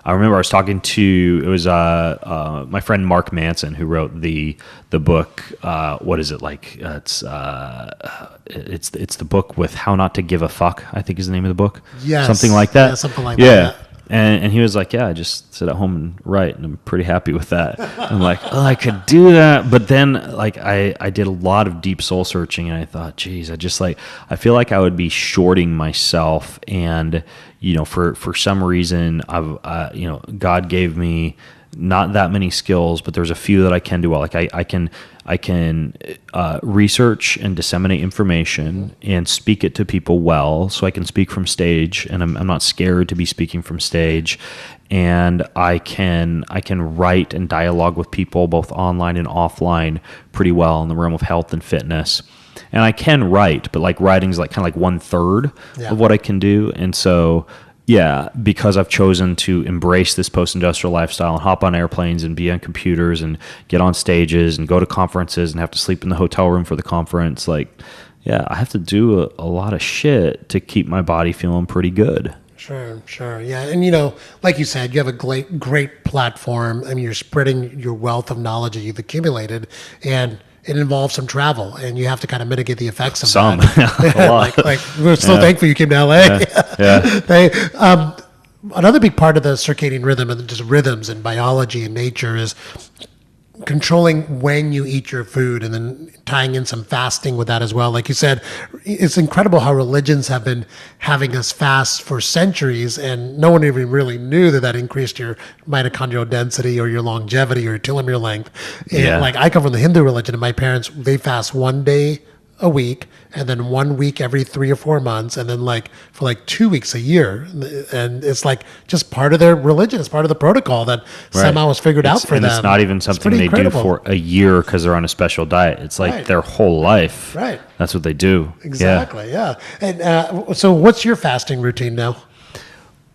I remember I was talking to, it was my friend Mark Manson who wrote the book. What is it like? It's the book with How Not to Give a Fuck, I think is the name of the book. Yes. Something like that. Yeah, something like that. that. And he was like, yeah, I just sit at home and write, and I'm pretty happy with that. I'm like, oh, I could do that. But then, like, I did a lot of deep soul searching, and I thought, geez, I feel like I would be shorting myself. And, for some reason, God gave me not that many skills, but there's a few that I can do well. Like I can research and disseminate information and speak it to people well, so I can speak from stage, and I'm not scared to be speaking from stage. And I can write and dialogue with people both online and offline pretty well in the realm of health and fitness. And I can write, but like writing's like kind of like 1/3 of what I can do. And so, yeah, because I've chosen to embrace this post-industrial lifestyle and hop on airplanes and be on computers and get on stages and go to conferences and have to sleep in the hotel room for the conference, like, yeah, I have to do a lot of shit to keep my body feeling pretty good. Sure. Yeah. And, like you said, you have a great platform. I mean, you're spreading your wealth of knowledge that you've accumulated, and it involves some travel, and you have to kind of mitigate the effects of that. A lot. like we're so thankful you came to LA. Yeah. Another big part of the circadian rhythm and just rhythms and biology and nature is controlling when you eat your food, and then tying in some fasting with that as well. Like you said, it's incredible how religions have been having us fast for centuries, and no one even really knew that increased your mitochondrial density or your longevity or your telomere length. And like, I come from the Hindu religion, and my parents, they fast 1 day a week, and then 1 week every 3 or 4 months, and then like for like 2 weeks a year. And it's like just part of their religion. It's part of the protocol that somehow was figured out for them. And it's not even something they do for a year because they're on a special diet. It's like their whole life. Right. That's what they do. Exactly. Yeah. And so what's your fasting routine now?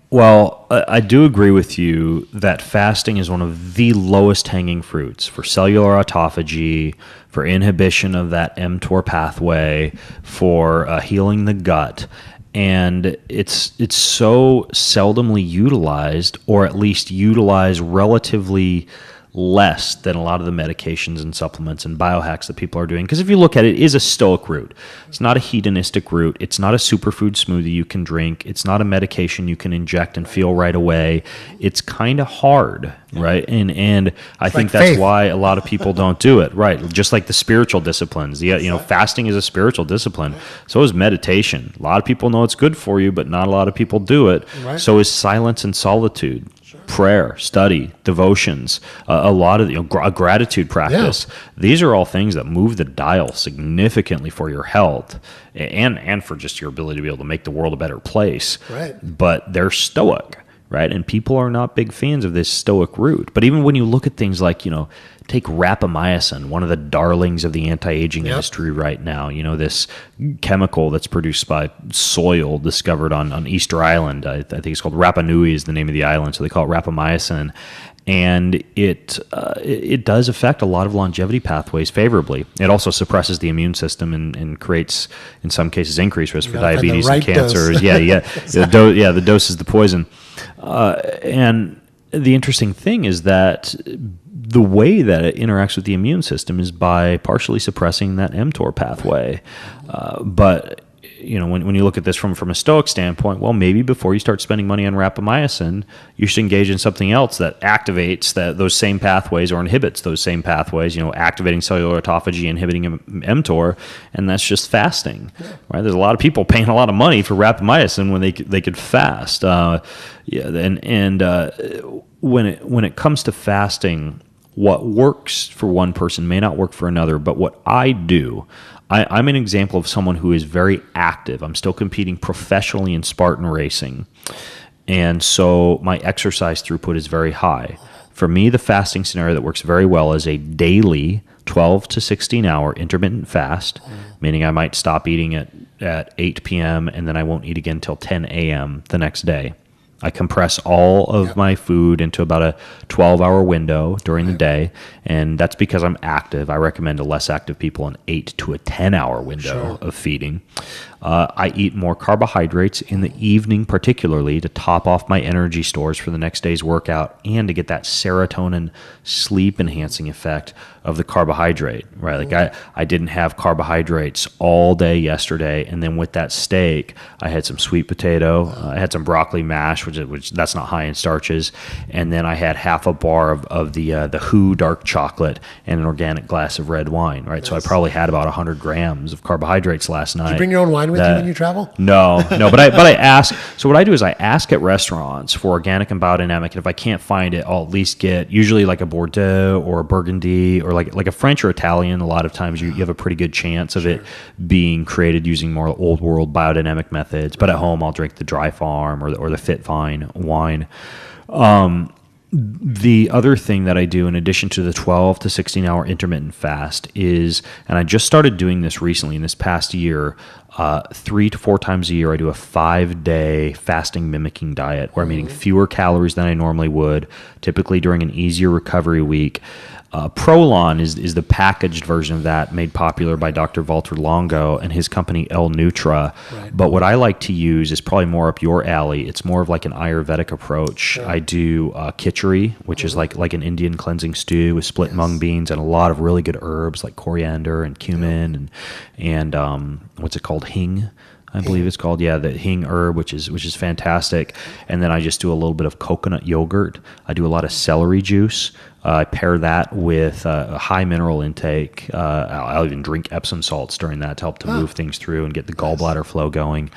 Well, I do agree with you that fasting is one of the lowest hanging fruits for cellular autophagy, for inhibition of that mTOR pathway, for healing the gut. And it's so seldomly utilized, or at least utilized relatively less than a lot of the medications and supplements and biohacks that people are doing. Because if you look at it, it is a stoic route. It's not a hedonistic route. It's not a superfood smoothie you can drink. It's not a medication you can inject and feel right away. It's kind of hard, right? And I think that's faith. why a lot of people don't do it, right? Just like the spiritual disciplines. Fasting is a spiritual discipline. So is meditation. A lot of people know it's good for you, but not a lot of people do it. Right. So is silence and solitude. Prayer, study, devotions, a lot of a gratitude practice. Yeah. These are all things that move the dial significantly for your health and for just your ability to be able to make the world a better place. Right. But they're stoic, right? And people are not big fans of this stoic route. But even when you look at things like, take rapamycin, one of the darlings of the anti-aging industry right now, this chemical that's produced by soil discovered on Easter Island. I think it's called Rapa Nui is the name of the island, so they call it rapamycin. And it does affect a lot of longevity pathways favorably. It also suppresses the immune system and creates, in some cases, increased risk for diabetes and cancers. Exactly. The dose is the poison. And the interesting thing is that the way that it interacts with the immune system is by partially suppressing that mTOR pathway. But when you look at this from a Stoic standpoint, well, maybe before you start spending money on rapamycin, you should engage in something else that activates those same pathways or inhibits those same pathways, activating cellular autophagy, inhibiting mTOR, and that's just fasting, right? There's a lot of people paying a lot of money for rapamycin when they could fast. When it comes to fasting, what works for one person may not work for another, but what I do, I'm an example of someone who is very active. I'm still competing professionally in Spartan racing. And so my exercise throughput is very high. For me, the fasting scenario that works very well is a daily 12 to 16 hour intermittent fast, meaning I might stop eating at 8 p.m. and then I won't eat again until 10 a.m. the next day. I compress all of my food into about a 12-hour window during the day, and that's because I'm active. I recommend to less active people an 8 to a 10-hour window of feeding. I eat more carbohydrates in the evening, particularly to top off my energy stores for the next day's workout and to get that serotonin sleep-enhancing effect of the carbohydrate, right? Like I didn't have carbohydrates all day yesterday, and then with that steak, I had some sweet potato, I had some broccoli mash, which that's not high in starches, and then I had half a bar of the Who dark chocolate and an organic glass of red wine, right? Nice. So I probably had about 100 grams of carbohydrates last night. Do you bring your own wine with you when you travel? No, but I ask. So what I do is I ask at restaurants for organic and biodynamic, and if I can't find it, I'll at least get usually like a Bordeaux or a Burgundy or like a French or Italian. A lot of times you have a pretty good chance of it being created using more old world biodynamic methods. But at home, I'll drink the Dry Farm or the Fit Vine wine. The other thing that I do in addition to the 12 to 16 hour intermittent fast is, and I just started doing this recently in this past year, 3 to 4 times a year, I do a 5-day fasting mimicking diet where I'm eating fewer calories than I normally would, typically during an easier recovery week. Prolon is the packaged version of that, made popular by Dr. Walter Longo and his company L Nutra. Right. But what I like to use is probably more up your alley. It's more of like an Ayurvedic approach. Sure. I do khichdi, which is like an Indian cleansing stew with split mung beans and a lot of really good herbs like coriander and cumin and what's it called? Hing. I believe it's called, the hing herb, which is fantastic. And then I just do a little bit of coconut yogurt. I do a lot of celery juice. I pair that with a high mineral intake. I'll even drink Epsom salts during that to help to move things through and get the gallbladder flow going.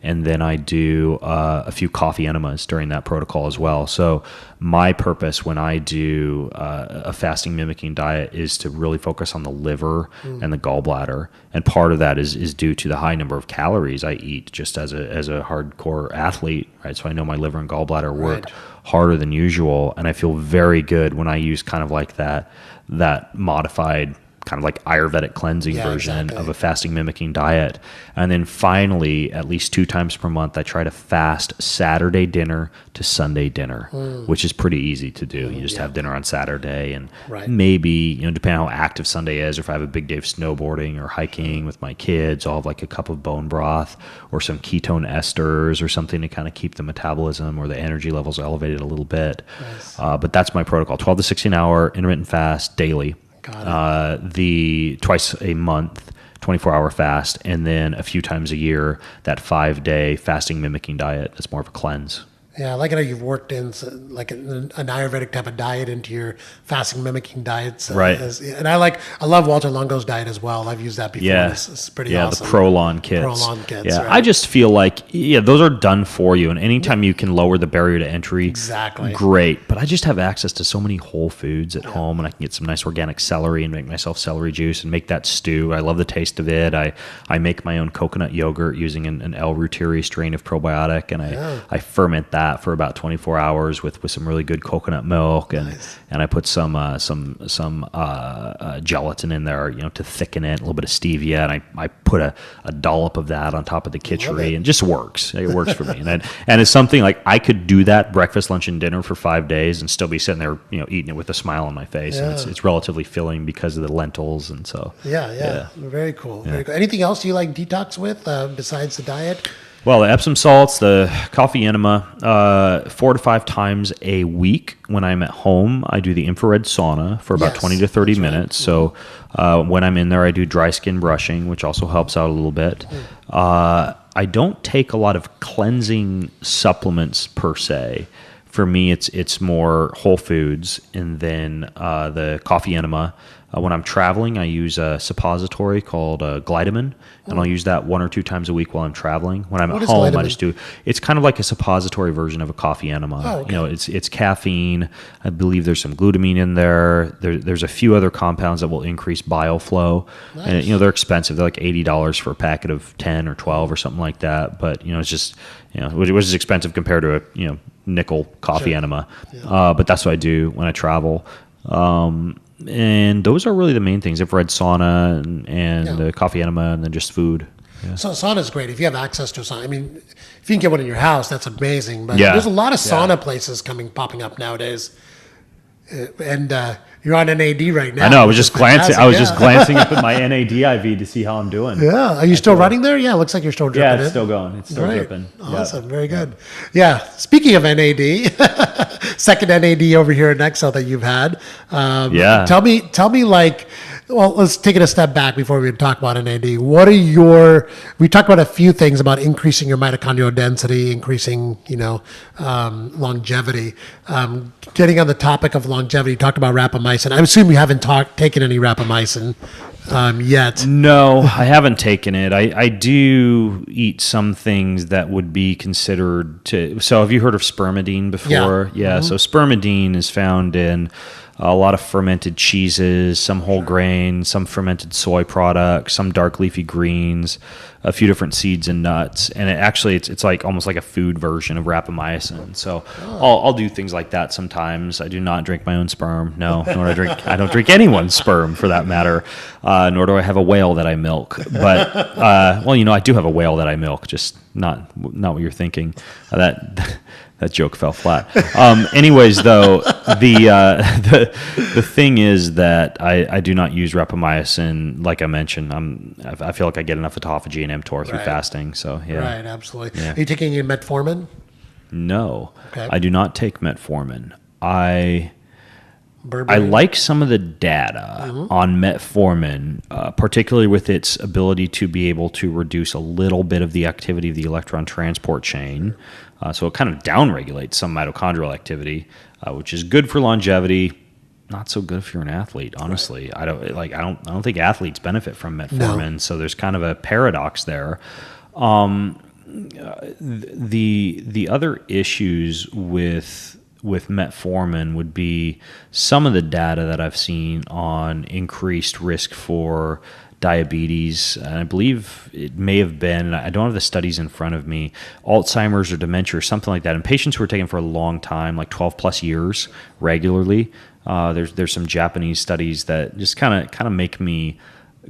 And then I do a few coffee enemas during that protocol as well. So my purpose when I do a fasting mimicking diet is to really focus on the liver and the gallbladder. And part of that is due to the high number of calories I eat just as a hardcore athlete, right? So I know my liver and gallbladder work harder than usual. And I feel very good when I use kind of like that modified kind of like Ayurvedic cleansing version of a fasting mimicking diet. And then finally, at least 2 times per month, I try to fast Saturday dinner to Sunday dinner, which is pretty easy to do. You just have dinner on Saturday and maybe, depending on how active Sunday is, or if I have a big day of snowboarding or hiking with my kids, I'll have like a cup of bone broth or some ketone esters or something to kind of keep the metabolism or the energy levels elevated a little bit. Nice. But that's my protocol, 12 to 16 hour intermittent fast daily. The twice a month, 24-hour fast, and then a few times a year, that 5-day fasting mimicking diet. That's more of a cleanse. Yeah, I like how you've worked in like an Ayurvedic type of diet into your fasting mimiking diets. Right. And I love Walter Longo's diet as well. I've used that before. Yeah. It's pretty awesome. The Prolon kits. Yeah. Right. I just feel like, those are done for you. And anytime you can lower the barrier to entry, great. But I just have access to so many whole foods at home, and I can get some nice organic celery and make myself celery juice and make that stew. I love the taste of it. I make my own coconut yogurt using an L. reuteri strain of probiotic, and I ferment that for about 24 hours with some really good coconut milk, and I put some gelatin in there, to thicken it, a little bit of stevia, and I put a dollop of that on top of the khichdi, and it just works. It works for me, and it's something like I could do that breakfast, lunch, and dinner for 5 days and still be sitting there, eating it with a smile on my face, and it's relatively filling because of the lentils, and so very cool. Very cool. Anything else you like detox with besides the diet? Well, the Epsom salts, the coffee enema, 4 to 5 times a week. When I'm at home, I do the infrared sauna for about 20 to 30 minutes. Right. So when I'm in there, I do dry skin brushing, which also helps out a little bit. I don't take a lot of cleansing supplements per se. For me, it's more whole foods, and then the coffee enema. When I'm traveling, I use a suppository called Glidamin, and I'll use that 1 or 2 times a week while I'm traveling. When I'm at home, Glidamin? I just do. It's kind of like a suppository version of a coffee enema. Oh, okay. You know, it's caffeine. I believe there's some glutamine in there. There's a few other compounds that will increase bile flow. Nice. And they're expensive. They're like $80 for a packet of 10 or 12 or something like that. But it's just which is expensive compared to a nickel coffee enema. Yeah. But that's what I do when I travel. And those are really the main things: infrared sauna and the coffee enema, and then just food. Yeah. So sauna is great if you have access to a sauna. I mean, if you can get one in your house, that's amazing. But there's a lot of sauna places popping up nowadays. And you're on NAD right now. I know. I was just glancing. I was just glancing up at my NAD IV to see how I'm doing. Yeah. Are you still running there? Yeah. It looks like you're still dripping. Yeah, it's still going. It's still dripping. Awesome. Yep. Very good. Yeah. Speaking of NAD, second NAD over here at Nexo that you've had. Tell me well, let's take it a step back before we talk about NAD. We talked about a few things about increasing your mitochondrial density, increasing, longevity. Getting on the topic of longevity, you talked about rapamycin. I assume you haven't taken any rapamycin yet. No, I haven't taken it. I do eat some things that would be considered so have you heard of spermidine before? Yeah. Mm-hmm. So spermidine is found in a lot of fermented cheeses, some whole grain, some fermented soy products, some dark leafy greens, a few different seeds and nuts. And it's like almost like a food version of rapamycin. So I'll do things like that sometimes. I do not drink my own sperm. No, nor I don't drink anyone's sperm for that matter. Nor do I have a whale that I milk. But I do have a whale that I milk, just not what you're thinking. That joke fell flat. Anyways, though, the thing is that I do not use rapamycin. Like I mentioned, I feel like I get enough autophagy and mTOR through fasting. So yeah, right, absolutely. Yeah. Are you taking any metformin? No, okay. I do not take metformin. I like some of the data on metformin, particularly with its ability to be able to reduce a little bit of the activity of the electron transport chain. So it kind of downregulates some mitochondrial activity, which is good for longevity. Not so good if you're an athlete, honestly. Right. I don't think athletes benefit from metformin. No. So there's kind of a paradox there. The other issues with metformin would be some of the data that I've seen on increased risk for diabetes, and I believe it may have been, I don't have the studies in front of me, Alzheimer's or dementia or something like that, and patients who are taking for a long time, like 12 plus years regularly. There's some Japanese studies that just kind of make me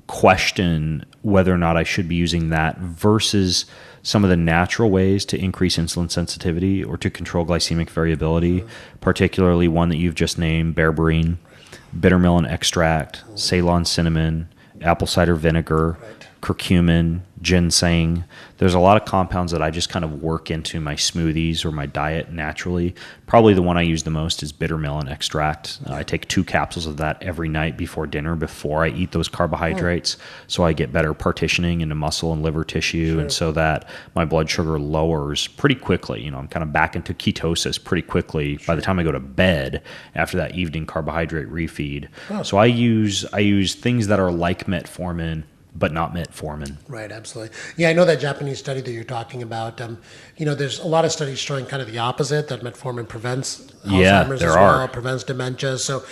question whether or not I should be using that versus some of the natural ways to increase insulin sensitivity or to control glycemic variability, particularly one that you've just named, berberine, bitter melon extract, Ceylon cinnamon, apple cider vinegar, curcumin, ginseng. There's a lot of compounds that I just kind of work into my smoothies or my diet naturally. Probably the one I use the most is bitter melon extract. I take 2 capsules of that every night before dinner before I eat those carbohydrates, so I get better partitioning into muscle and liver tissue, and so that my blood sugar lowers pretty quickly. I'm kind of back into ketosis pretty quickly by the time I go to bed after that evening carbohydrate refeed. So I use things that are like metformin, but not metformin. Right, absolutely. Yeah, I know that Japanese study that you're talking about. There's a lot of studies showing kind of the opposite, that metformin prevents Alzheimer's as well, prevents dementia. So,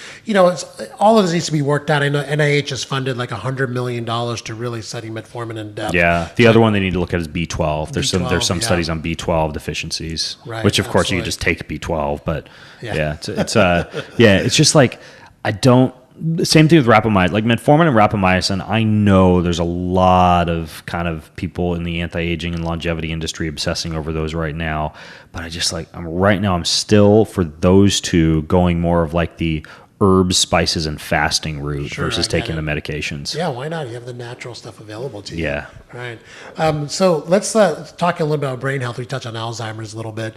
all of this needs to be worked out. I know NIH has funded like $100 million to really study metformin in depth. Yeah, the other one they need to look at is B12. There's some studies on B12 deficiencies, which of course you could just take B12, but it's just like same thing with rapamycin, like metformin and rapamycin. I know there's a lot of kind of people in the anti-aging and longevity industry obsessing over those right now, but I'm still for those two going more of like the herbs, spices, and fasting route Sure, versus I get taking it. the medications. Yeah, why not? You have the natural stuff available to you. Yeah. Right. So let's talk a little bit about brain health. We touched on Alzheimer's a little bit.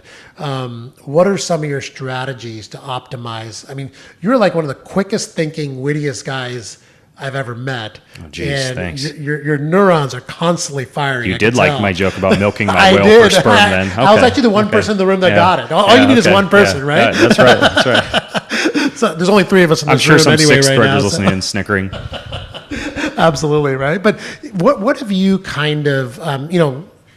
What are some of your strategies to optimize? I mean, you're like one of the quickest thinking, wittiest guys I've ever met. Oh, geez, and thanks. Your neurons are constantly firing. You I did can like tell. my joke about milking my I whale did. for sperm then. I was Okay. actually the one person in the room that Yeah. got it. All you need is okay. one person, Yeah. right? Yeah, that's right. That's right. So there's only 3 of us in I'm this sure room some anyway sixth right graders now. so- listening and snickering. Absolutely right. But what have you kind of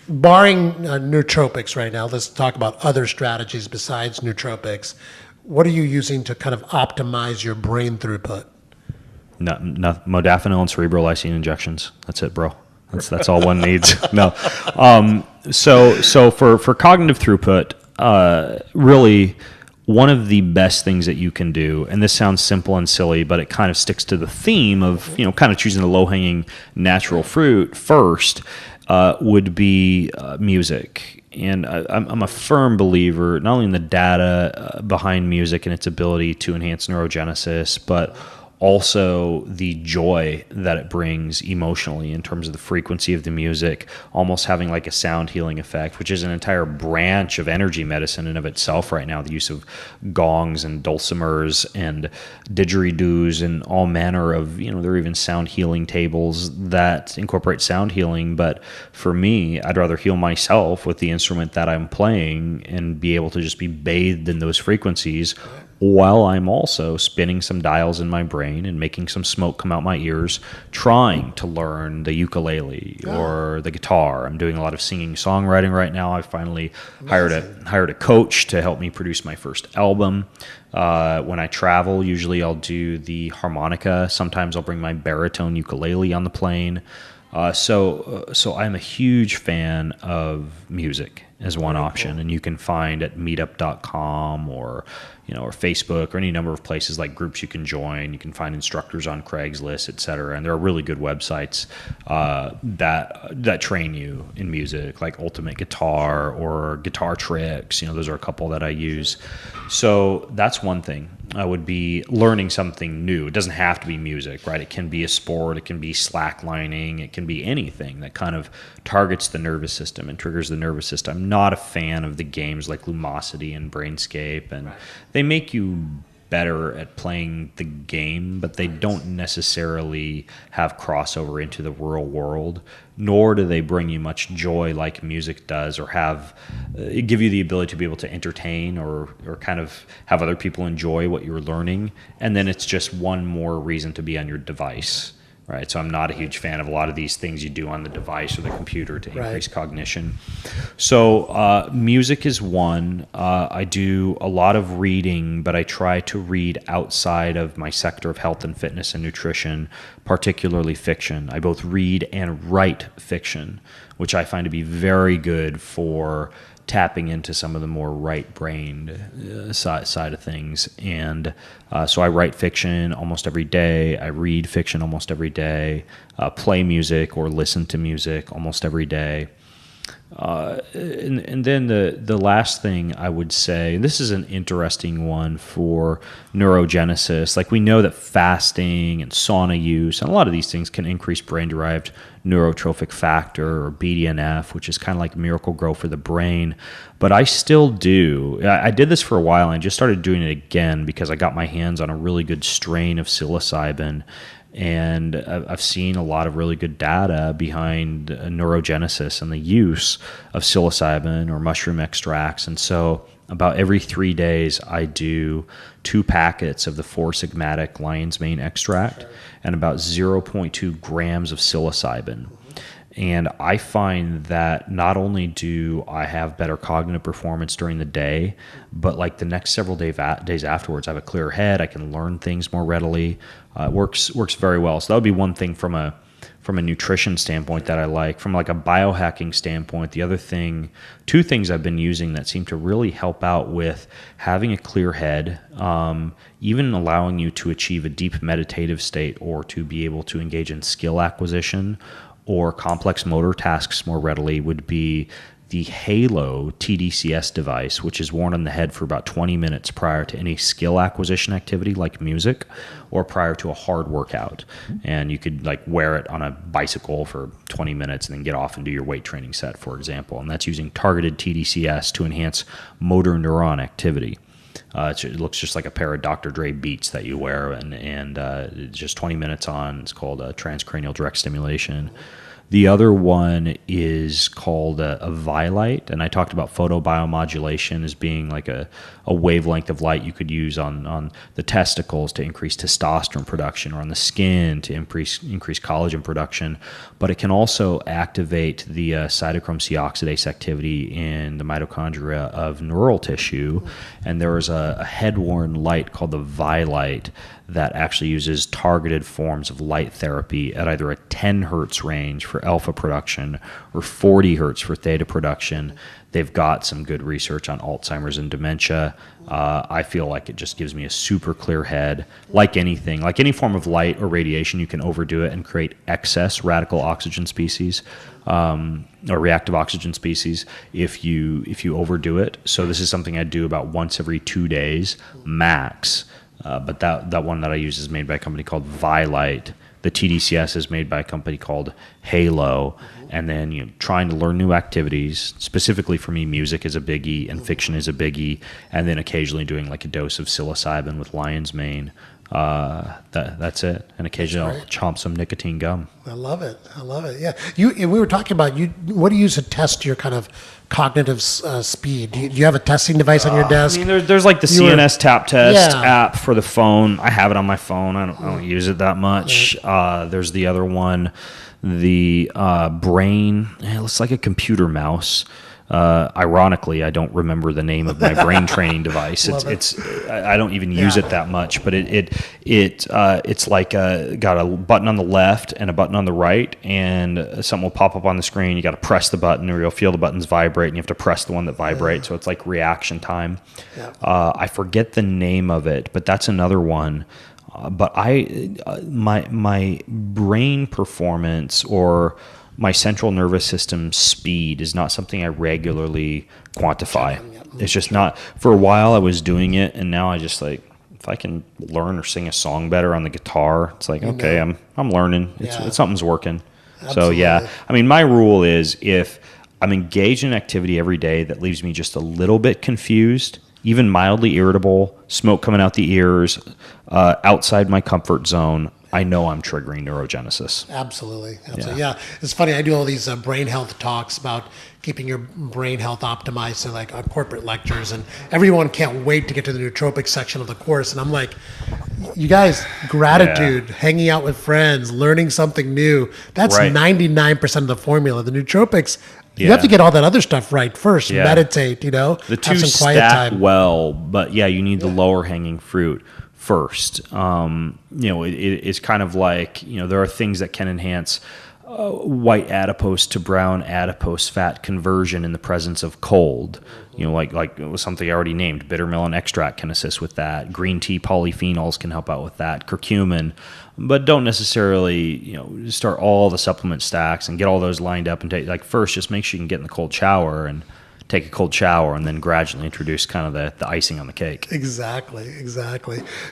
barring nootropics right now? Let's talk about other strategies besides nootropics. What are you using to kind of optimize your brain throughput? No, modafinil and cerebral lysine injections. That's it, bro. That's all one needs. No. So for cognitive throughput, really one of the best things that you can do, and this sounds simple and silly, but it kind of sticks to the theme of kind of choosing the low-hanging natural fruit first, would be music. And I'm a firm believer not only in the data behind music and its ability to enhance neurogenesis, but also the joy that it brings emotionally in terms of the frequency of the music, almost having like a sound healing effect, which is an entire branch of energy medicine in of itself right now. The use of gongs and dulcimers and didgeridoos and all manner of, there are even sound healing tables that incorporate sound healing. But for me, I'd rather heal myself with the instrument that I'm playing and be able to just be bathed in those frequencies, while I'm also spinning some dials in my brain and making some smoke come out my ears, trying to learn the ukulele or the guitar. I'm doing a lot of singing songwriting right now. I finally hired a coach to help me produce my first album. When I travel, usually I'll do the harmonica. Sometimes I'll bring my baritone ukulele on the plane. So I'm a huge fan of music as one option, and you can find at meetup.com or Facebook or any number of places like groups you can join. You can find instructors on Craigslist, et cetera. And there are really good websites that train you in music, like Ultimate Guitar or Guitar Tricks. Those are a couple that I use. So that's one thing. I would be learning something new. It doesn't have to be music, right? It can be a sport. It can be slacklining. It can be anything that kind of targets the nervous system and triggers the nervous system. I'm not a fan of the games like Lumosity and Brainscape, and they make you better at playing the game, but they don't necessarily have crossover into the real world, nor do they bring you much joy like music does, or give you the ability to be able to entertain or kind of have other people enjoy what you're learning. And then it's just one more reason to be on your device, right? So I'm not a huge fan of a lot of these things you do on the device or the computer to increase cognition. So music is one. I do a lot of reading, but I try to read outside of my sector of health and fitness and nutrition, particularly fiction. I both read and write fiction, which I find to be very good for tapping into some of the more right-brained side of things. And so I write fiction almost every day. I read fiction almost every day. Play music or listen to music almost every day. And then the last thing I would say, and this is an interesting one for neurogenesis. Like, we know that fasting and sauna use and a lot of these things can increase brain-derived neurotrophic factor, or BDNF, which is kind of like miracle grow for the brain. But I still do. I did this for a while and I just started doing it again because I got my hands on a really good strain of psilocybin. And I've seen a lot of really good data behind neurogenesis and the use of psilocybin or mushroom extracts. And so about every 3 days, I do 2 packets of the 4-sigmatic lion's mane extract and about 0.2 grams of psilocybin. And I find that not only do I have better cognitive performance during the day, but like the next several days afterwards, I have a clearer head. I can learn things more readily. It works very well. So that would be one thing from a nutrition standpoint that I like. From like a biohacking standpoint, the other thing, 2 things I've been using that seem to really help out with having a clear head, even allowing you to achieve a deep meditative state or to be able to engage in skill acquisition or complex motor tasks more readily, would be the Halo TDCS device, which is worn on the head for about 20 minutes prior to any skill acquisition activity like music or prior to a hard workout. And you could like wear it on a bicycle for 20 minutes and then get off and do your weight training set, for example. And that's using targeted TDCS to enhance motor neuron activity. It looks just like a pair of Dr. Dre Beats that you wear, and it's just 20 minutes on. It's called transcranial direct stimulation. The other one is called a Vielight, and I talked about photobiomodulation as being like a wavelength of light you could use on the testicles to increase testosterone production, or on the skin to increase collagen production. But it can also activate the cytochrome C oxidase activity in the mitochondria of neural tissue. And there is a head-worn light called the Vielight that actually uses targeted forms of light therapy at either a 10 hertz range for alpha production or 40 hertz for theta production. They've got some good research on Alzheimer's and dementia. I feel like it just gives me a super clear head. Like anything, like any form of light or radiation, you can overdo it and create excess radical oxygen species or reactive oxygen species if you overdo it. So this is something I do about once every 2 days max. But that one that I use is made by a company called Vielight. The TDCS is made by a company called Halo. And then trying to learn new activities. Specifically for me, music is a biggie and fiction is a biggie. And then occasionally doing like a dose of psilocybin with lion's mane. That's it. And occasionally I'll chomp some nicotine gum. I love it. Yeah. We were talking about what do you use to test your kind of cognitive speed? Do you have a testing device on your desk? I mean, there's like the CNS tap test app for the phone. I have it on my phone. I don't use it that much. Right. There's the other one, the brain. It looks like a computer mouse. Ironically, I don't remember the name of my brain training device. I don't even use it that much, but it's like got a button on the left and a button on the right, and something will pop up on the screen. You got to press the button, or you'll feel the buttons vibrate, and you have to press the one that vibrates. So it's like reaction time. Yeah. I forget the name of it, but that's another one. But my brain performance or my central nervous system speed is not something I regularly quantify. It's just not. For a while I was doing it, and now I just like, if I can learn or sing a song better on the guitar, it's like, okay, I'm learning. It's something's working. Absolutely. So yeah, I mean, my rule is if I'm engaged in activity every day that leaves me just a little bit confused, even mildly irritable, smoke coming out the ears, outside my comfort zone, I know I'm triggering neurogenesis. Absolutely. Yeah. It's funny. I do all these brain health talks about keeping your brain health optimized, so like on corporate lectures, and everyone can't wait to get to the nootropics section of the course. And I'm like, you guys, gratitude, hanging out with friends, learning something new. That's 99% of the formula. The nootropics, you have to get all that other stuff right first. Meditate, the two have some quiet stack time. well, but you need the lower hanging fruit first. It's kind of like, there are things that can enhance white adipose to brown adipose fat conversion in the presence of cold. Like it was something I already named. Bitter melon extract can assist with that. Green tea polyphenols can help out with that. Curcumin. But don't necessarily, start all the supplement stacks and get all those lined up and take, like, first just make sure you can get in the cold shower and take a cold shower, and then gradually introduce kind of the icing on the cake. Exactly.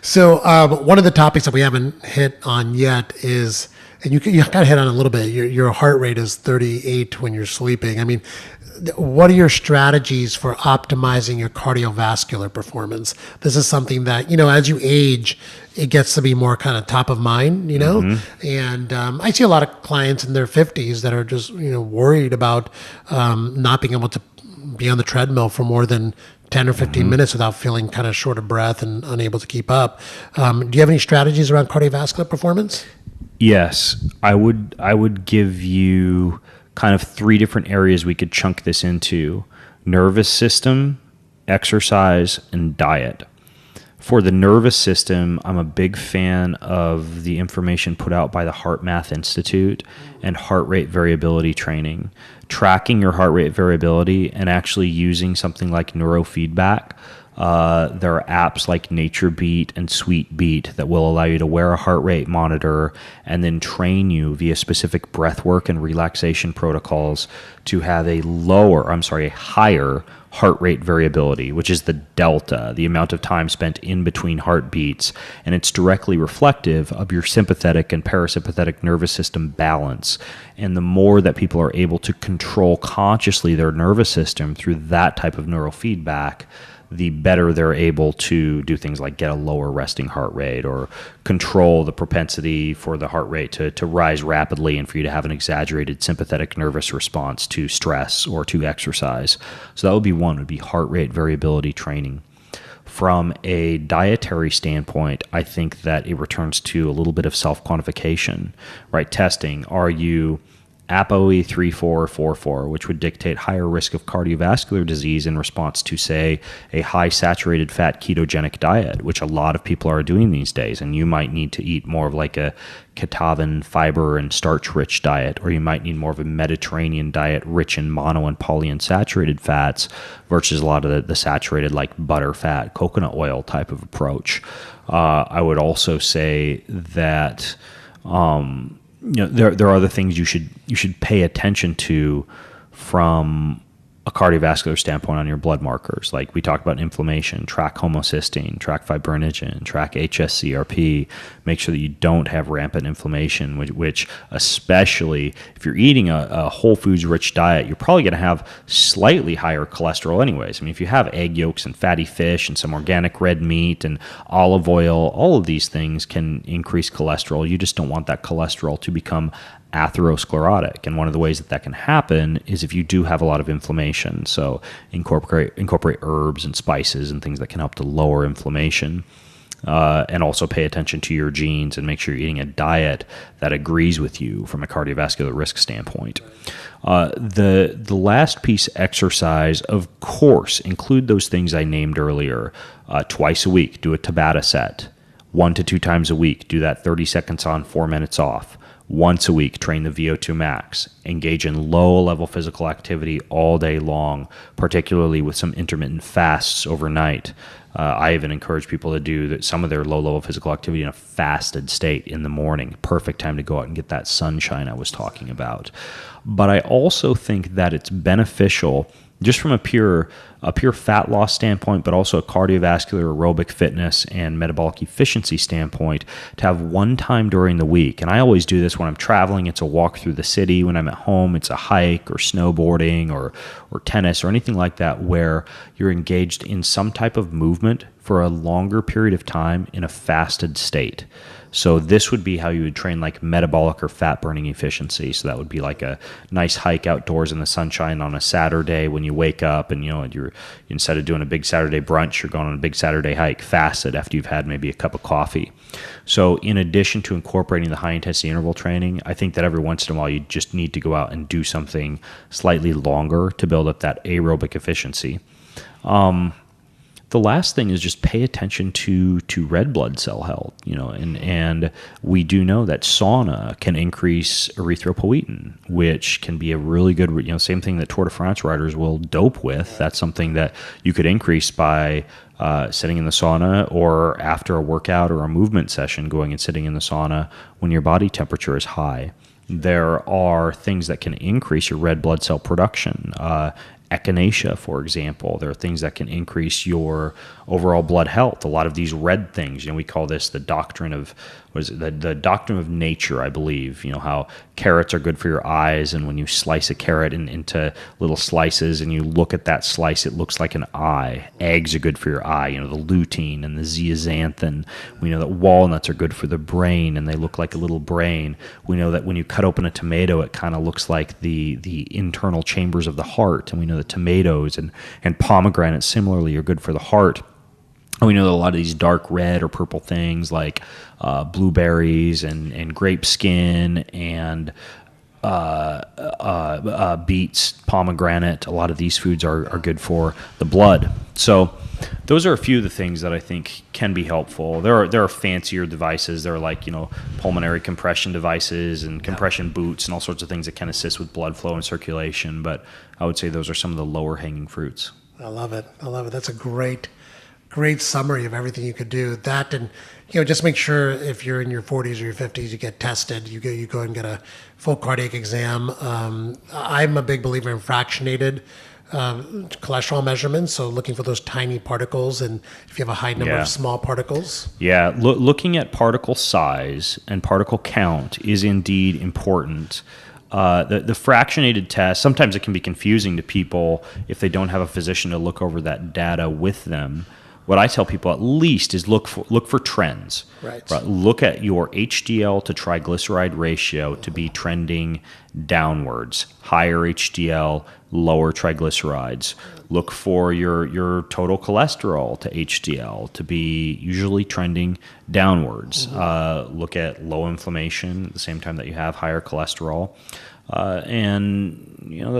So one of the topics that we haven't hit on yet is, and you kind of hit on it a little bit, your heart rate is 38 when you're sleeping. I mean, what are your strategies for optimizing your cardiovascular performance? This is something that, as you age, it gets to be more kind of top of mind, and I see a lot of clients in their 50s that are just, worried about not being able to be on the treadmill for more than 10 or 15 minutes without feeling kind of short of breath and unable to keep up. Do you have any strategies around cardiovascular performance? Yes, I would give you kind of 3 different areas we could chunk this into: nervous system, exercise, and diet. For the nervous system, I'm a big fan of the information put out by the Heart Math Institute and heart rate variability training. Tracking your heart rate variability and actually using something like neurofeedback There are apps like Nature Beat and Sweet Beat that will allow you to wear a heart rate monitor and then train you via specific breath work and relaxation protocols to have a higher heart rate variability, which is the delta, the amount of time spent in between heartbeats, and it's directly reflective of your sympathetic and parasympathetic nervous system balance. And the more that people are able to control consciously their nervous system through that type of neurofeedback, the better they're able to do things like get a lower resting heart rate or control the propensity for the heart rate to rise rapidly and for you to have an exaggerated sympathetic nervous response to stress or to exercise. So that would be one, would be heart rate variability training. From a dietary standpoint, I think that it returns to a little bit of self-quantification, right? Testing. Are you ApoE 3444, which would dictate higher risk of cardiovascular disease in response to, say, a high saturated fat ketogenic diet, which a lot of people are doing these days. And you might need to eat more of like a Katavan fiber and starch rich diet, or you might need more of a Mediterranean diet rich in mono and polyunsaturated fats versus a lot of the saturated like butter, fat, coconut oil type of approach. I would also say that there are other things you should pay attention to from a cardiovascular standpoint on your blood markers. Like we talked about inflammation, track homocysteine, track fibrinogen, track hsCRP. Make sure that you don't have rampant inflammation, which especially if you're eating a whole foods rich diet, you're probably going to have slightly higher cholesterol anyways. I mean, if you have egg yolks and fatty fish and some organic red meat and olive oil, all of these things can increase cholesterol. You just don't want that cholesterol to become atherosclerotic, and one of the ways that can happen is if you do have a lot of inflammation. So incorporate herbs and spices and things that can help to lower inflammation, and also pay attention to your genes and make sure you're eating a diet that agrees with you from a cardiovascular risk standpoint. The last piece, exercise, of course, include those things I named earlier. Twice a week, do a Tabata set. 1 to 2 times a week, do that 30 seconds on, 4 minutes off. Once a week, train the VO2 max. Engage in low-level physical activity all day long, particularly with some intermittent fasts overnight. I even encourage people to do some of their low-level physical activity in a fasted state in the morning. Perfect time to go out and get that sunshine I was talking about. But I also think that it's beneficial just from a pure fat loss standpoint, but also a cardiovascular, aerobic fitness, and metabolic efficiency standpoint, to have one time during the week. And I always do this when I'm traveling. It's a walk through the city. When I'm at home, it's a hike or snowboarding or tennis or anything like that, where you're engaged in some type of movement for a longer period of time in a fasted state. So this would be how you would train like metabolic or fat burning efficiency. So that would be like a nice hike outdoors in the sunshine on a Saturday when you wake up, and you're instead of doing a big Saturday brunch, you're going on a big Saturday hike fasted after you've had maybe a cup of coffee. So in addition to incorporating the high intensity interval training, I think that every once in a while you just need to go out and do something slightly longer to build up that aerobic efficiency. The last thing is just pay attention to red blood cell health, and we do know that sauna can increase erythropoietin, which can be a really good, same thing that Tour de France riders will dope with. That's something that you could increase by sitting in the sauna, or after a workout or a movement session, going and sitting in the sauna when your body temperature is high. There are things that can increase your red blood cell production. Echinacea, for example. There are things that can increase your overall blood health. A lot of these red things, we call this the doctrine of, the doctrine of nature, I believe. How carrots are good for your eyes, and when you slice a carrot into little slices and you look at that slice, it looks like an eye. Eggs are good for your eye, the lutein and the zeaxanthin. We know that walnuts are good for the brain, and they look like a little brain. We know that when you cut open a tomato, it kind of looks like the internal chambers of the heart, and we know that tomatoes and pomegranates similarly are good for the heart. And we know that a lot of these dark red or purple things like blueberries and grape skin and beets, pomegranate, a lot of these foods are good for the blood. So those are a few of the things that I think can be helpful. There are fancier devices. There are like, pulmonary compression devices and compression boots and all sorts of things that can assist with blood flow and circulation. But I would say those are some of the lower hanging fruits. I love it. That's a great great summary of everything you could do. That and just make sure if you're in your 40s or your 50s, you get tested. You go and get a full cardiac exam. I'm a big believer in fractionated cholesterol measurements, so looking for those tiny particles, and if you have a high number of small particles. Yeah, looking at particle size and particle count is indeed important. The fractionated test, sometimes it can be confusing to people if they don't have a physician to look over that data with them. What I tell people at least is look for trends. Right. Look at your HDL to triglyceride ratio to be trending downwards. Higher HDL, lower triglycerides. Look for your total cholesterol to HDL to be usually trending downwards. Look at low inflammation at the same time that you have higher cholesterol. And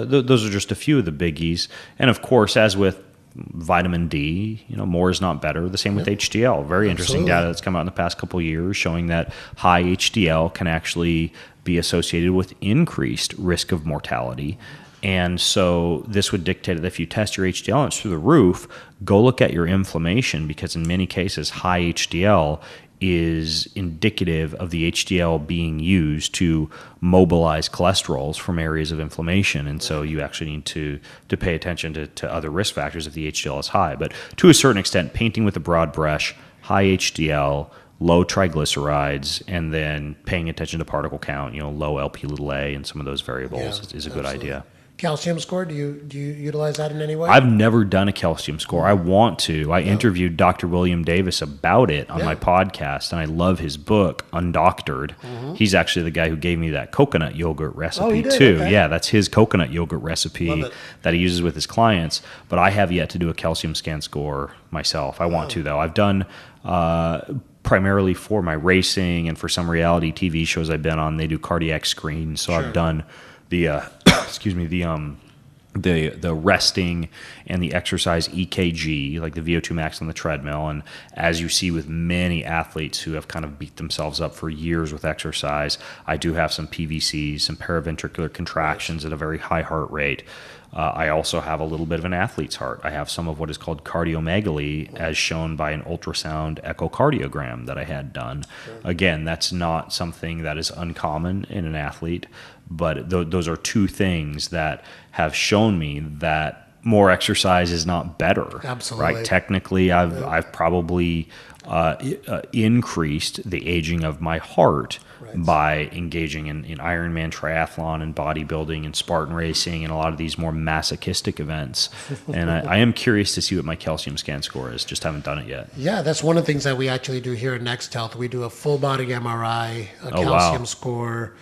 those are just a few of the biggies. And of course, as with vitamin D, more is not better. The same with HDL. Very interesting data that's come out in the past couple of years showing that high HDL can actually be associated with increased risk of mortality. And so this would dictate that if you test your HDL and it's through the roof, go look at your inflammation, because in many cases, high HDL is indicative of the HDL being used to mobilize cholesterols from areas of inflammation. And so you actually need to pay attention to other risk factors if the HDL is high. But to a certain extent, painting with a broad brush, high HDL, low triglycerides, and then paying attention to particle count, low LP(a) and some of those variables is a good idea. Calcium score, do you utilize that in any way? I've never done a calcium score. I want to. I interviewed Dr. William Davis about it on my podcast, and I love his book, Undoctored. He's actually the guy who gave me that coconut yogurt recipe too. Okay. Yeah, that's his coconut yogurt recipe that he uses with his clients. But I have yet to do a calcium scan score myself. I want to, though. I've done primarily for my racing and for some reality TV shows I've been on. They do cardiac screens, so I've done the the resting and the exercise EKG, like the VO2 max on the treadmill. And as you see with many athletes who have kind of beat themselves up for years with exercise, I do have some PVCs, some paraventricular contractions at a very high heart rate. I also have a little bit of an athlete's heart. I have some of what is called cardiomegaly, as shown by an ultrasound echocardiogram that I had done. Again, that's not something that is uncommon in an athlete, but those are two things that have shown me that more exercise is not better. Absolutely. Right? Technically, I've probably increased the aging of my heart by engaging in Ironman triathlon and bodybuilding and Spartan racing and a lot of these more masochistic events. And I am curious to see what my calcium scan score is. Just haven't done it yet. Yeah, that's one of the things that we actually do here at Next Health. We do a full body MRI, a calcium score.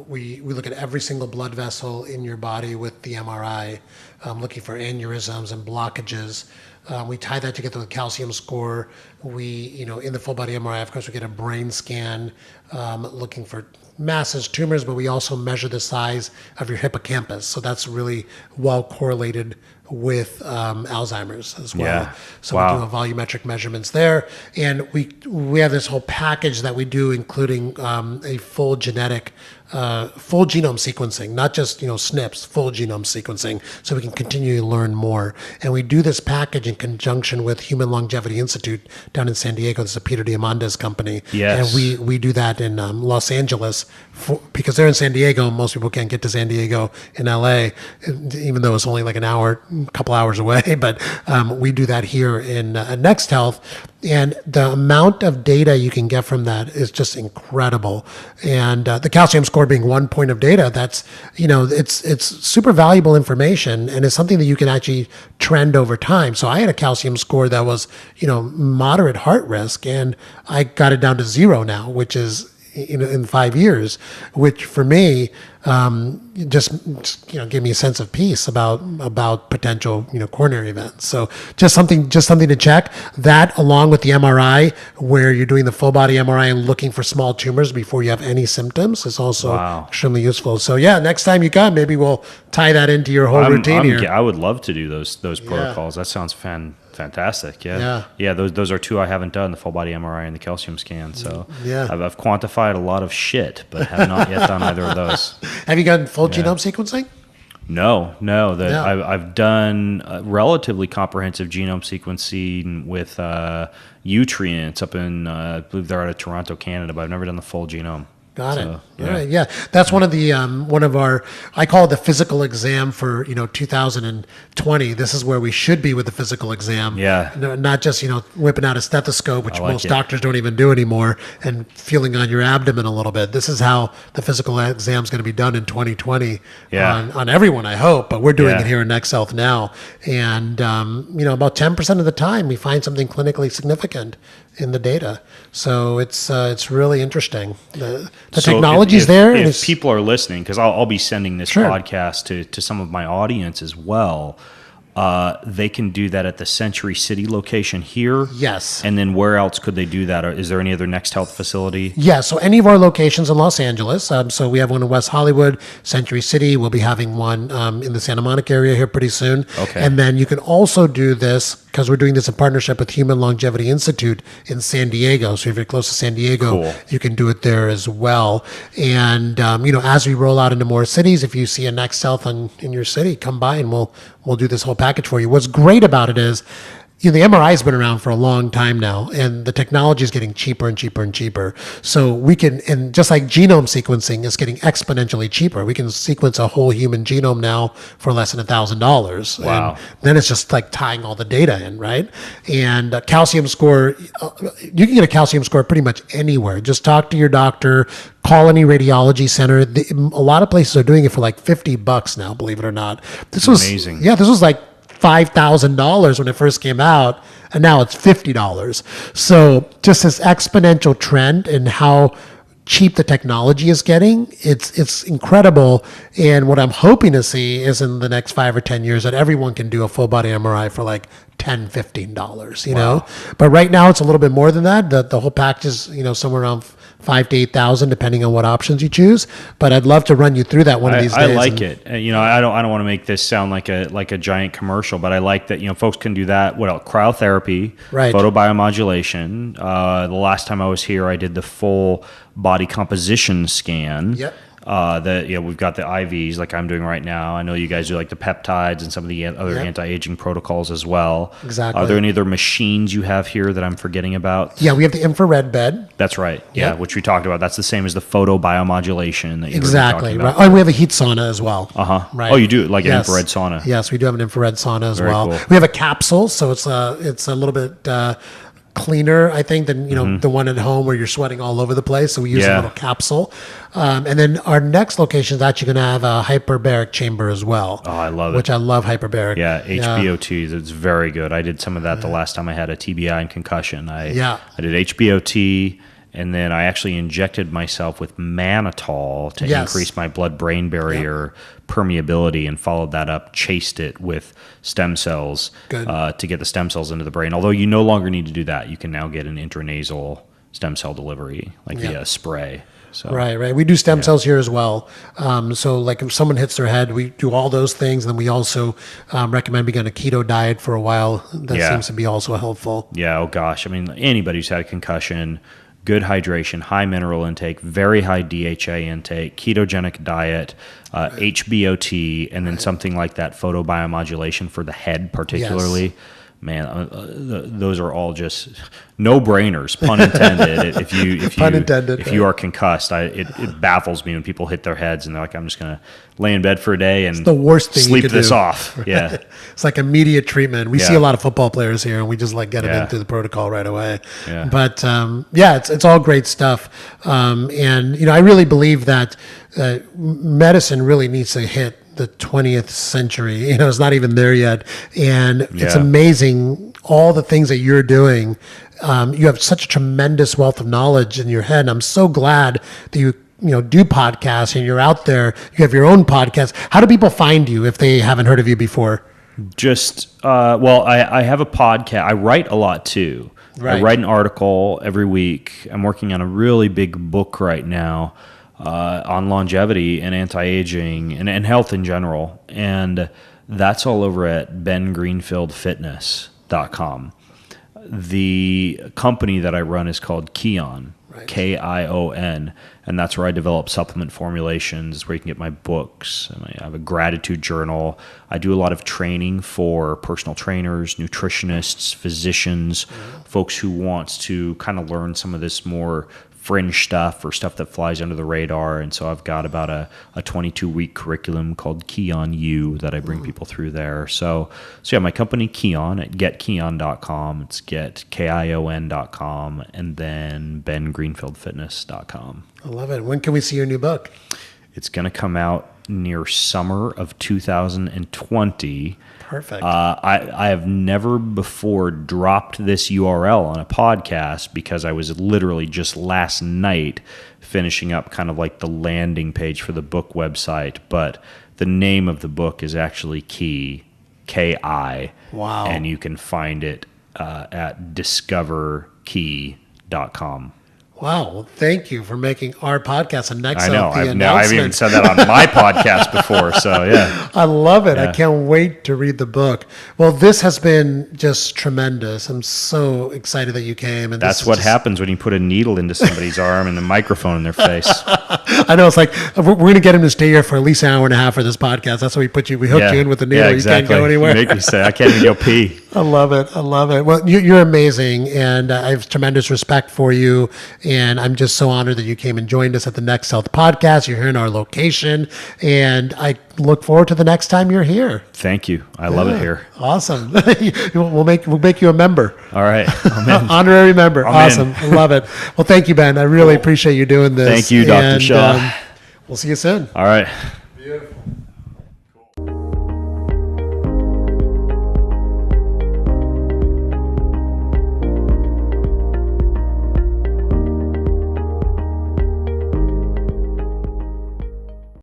We look at every single blood vessel in your body with the MRI, looking for aneurysms and blockages. We tie that together with calcium score. We, in the full body MRI, of course, we get a brain scan, looking for masses, tumors, but we also measure the size of your hippocampus. So that's really well correlated with Alzheimer's as well. Yeah. So we do a volumetric measurements there. And we have this whole package that we do, including a full genetic, full genome sequencing, not just, SNPs, full genome sequencing, so we can continue to learn more. And we do this package in conjunction with Human Longevity Institute down in San Diego. This is a Peter Diamandis company. Yes. And we do that in Los Angeles because they're in San Diego. Most people can't get to San Diego in LA, even though it's only like a couple hours away. But we do that here in Next Health. And the amount of data you can get from that is just incredible. And the calcium score being one point of data, that's, it's super valuable information, and it's something that you can actually trend over time. So I had a calcium score that was, moderate heart risk, and I got it down to 0 now, which is in 5 years, which for me just gave me a sense of peace about potential coronary events. So just something to check. That, along with the MRI, where you're doing the full body MRI and looking for small tumors before you have any symptoms, is also extremely useful. So yeah, next time you come, maybe we'll tie that into your whole routine here. I would love to do those protocols. That sounds fantastic. Yeah. Those are two I haven't done: the full body MRI and the calcium scan. So I've quantified a lot of shit, but have not yet done either of those. Have you gotten full genome sequencing? No. Yeah. I've done relatively comprehensive genome sequencing with Nutrients up in, I believe they're out of Toronto, Canada, but I've never done the full genome. Got it. So, All right. Yeah. That's one of the, one of our, I call it the physical exam for, 2020. This is where we should be with the physical exam. Yeah. Not just, whipping out a stethoscope, which like most it. doctors don't even do anymore, and feeling on your abdomen a little bit. This is how the physical exam is going to be done in 2020 on everyone, I hope, but we're doing it here in Next Health now. And, about 10% of the time we find something clinically significant in the data. So it's really interesting. The technology's there. If people are listening, because I'll be sending this Sure. podcast to some of my audience as well, they can do that at the Century City location here. Yes. And then where else could they do that? Or is there any other Next Health facility? Yeah, so any of our locations in Los Angeles. So we have one in West Hollywood, Century City. We'll be having one in the Santa Monica area here pretty soon. Okay. And then you can also do this, because we're doing this in partnership with Human Longevity Institute in San Diego. So if you're close to San Diego, Cool. you can do it there as well. And, as we roll out into more cities, if you see a Next Health in your city, come by and we'll do this whole package for you. What's great about it is, the MRI has been around for a long time now, and the technology is getting cheaper and cheaper and cheaper. So we can, and just like genome sequencing is getting exponentially cheaper, we can sequence a whole human genome now for less than $1,000. Wow. And then it's just like tying all the data in, right? And a calcium score, you can get a calcium score pretty much anywhere. Just talk to your doctor, call any radiology center. A lot of places are doing it for like $50 now, believe it or not. This was amazing. Yeah, this was like $5,000 when it first came out, and now it's $50. So just this exponential trend in how cheap the technology is getting, it's incredible. And what I'm hoping to see is in the next 5 or 10 years that everyone can do a full body MRI for like $10, $15, you know? But right now it's a little bit more than that. The whole package is, somewhere around 5,000 to 8,000, depending on what options you choose. But I'd love to run you through that one of these days. I like it. I don't want to make this sound like a giant commercial, but I like that folks can do that. What else? Cryotherapy, Right. Photobiomodulation. The last time I was here, I did the full body composition scan. Yep. We've got the IVs like I'm doing right now. I know you guys do like the peptides and some of the other Yep. anti-aging protocols as well. Exactly. Are there any other machines you have here that I'm forgetting about? Yeah, we have the infrared bed. That's right. Yeah, Yep. which we talked about. That's the same as the photobiomodulation that you were Exactly. talking Right. about. And we have a heat sauna as well. Right. Oh, you do like an Yes. infrared sauna. Yes, we do have an infrared sauna as Very well. cool. We have a capsule, so it's a little bit cleaner, I think, than the one at home where you're sweating all over the place. So we use a Yeah. little capsule, and then our next location is actually going to have a hyperbaric chamber as well. Oh, I love it. Which I love hyperbaric. Yeah, HBOT, it's very good. I did some of that the last time I had a TBI and concussion. I did HBOT, and then I actually injected myself with mannitol to Yes. increase my blood-brain barrier permeability, and followed that up, chased it with stem cells to get the stem cells into the brain. Although you no longer need to do that. You can now get an intranasal stem cell delivery, like via spray. So, Right. We do stem cells here as well. So like if someone hits their head, we do all those things. And then we also recommend being on a keto diet for a while. That seems to be also helpful. Yeah, oh gosh. I mean, anybody who's had a concussion, good hydration, high mineral intake, very high DHA intake, ketogenic diet, HBOT, and then something like that photobiomodulation for the head particularly. Man, those are all just no-brainers, pun intended. If you are concussed, it baffles me when people hit their heads and they're like, "I'm just gonna lay in bed for a day and the worst thing sleep you could this do. off." Yeah, it's like immediate treatment. We see a lot of football players here, and we just like get them into the protocol right away. Yeah. But it's all great stuff. And I really believe that medicine really needs to hit the 20th century. It's not even there yet. And it's amazing all the things that you're doing. You have such a tremendous wealth of knowledge in your head. And I'm so glad that you do podcasts and you're out there. You have your own podcast. How do people find you if they haven't heard of you before? I have a podcast. I write a lot too. Right. I write an article every week. I'm working on a really big book right now on longevity and anti-aging and health in general. And that's all over at bengreenfieldfitness.com. The company that I run is called Keon. KION. And that's where I develop supplement formulations, where you can get my books. And I have a gratitude journal. I do a lot of training for personal trainers, nutritionists, physicians, folks who want to kind of learn some of this more fringe stuff or stuff that flies under the radar. And so I've got about a 22-week curriculum called Kion U that I bring people through there. So yeah, my company Kion at getkion.com. It's getkion.com, and then bengreenfieldfitness.com. I love it. When can we see your new book? It's going to come out near summer of 2020. Perfect. I have never before dropped this URL on a podcast because I was literally just last night finishing up kind of like the landing page for the book website. But the name of the book is actually Ki. Wow. And you can find it at discoverkey.com. Wow. Well, thank you for making our podcast a next I know. healthy I've announcement. even said that on my podcast before. So, yeah. I love it. Yeah. I can't wait to read the book. Well, this has been just tremendous. I'm so excited that you came. And That's what happens when you put a needle into somebody's arm and a microphone in their face. I know. It's like, we're going to get him to stay here for at least an hour and a half for this podcast. That's why we put you. We hooked you in with the needle. Yeah, exactly. You can't go anywhere. You make me say, I can't even go pee. I love it. I love it. Well, you're amazing, and I have tremendous respect for you. And I'm just so honored that you came and joined us at the Next Health podcast. You're here in our location, and I look forward to the next time you're here. Thank you. I love it here. Awesome. We'll make you a member. All right. I'm in. Honorary member. I'm awesome. in. I love it. Well, thank you, Ben. I really appreciate you doing this. Thank you, Dr. Shah. We'll see you soon. All right. Beautiful.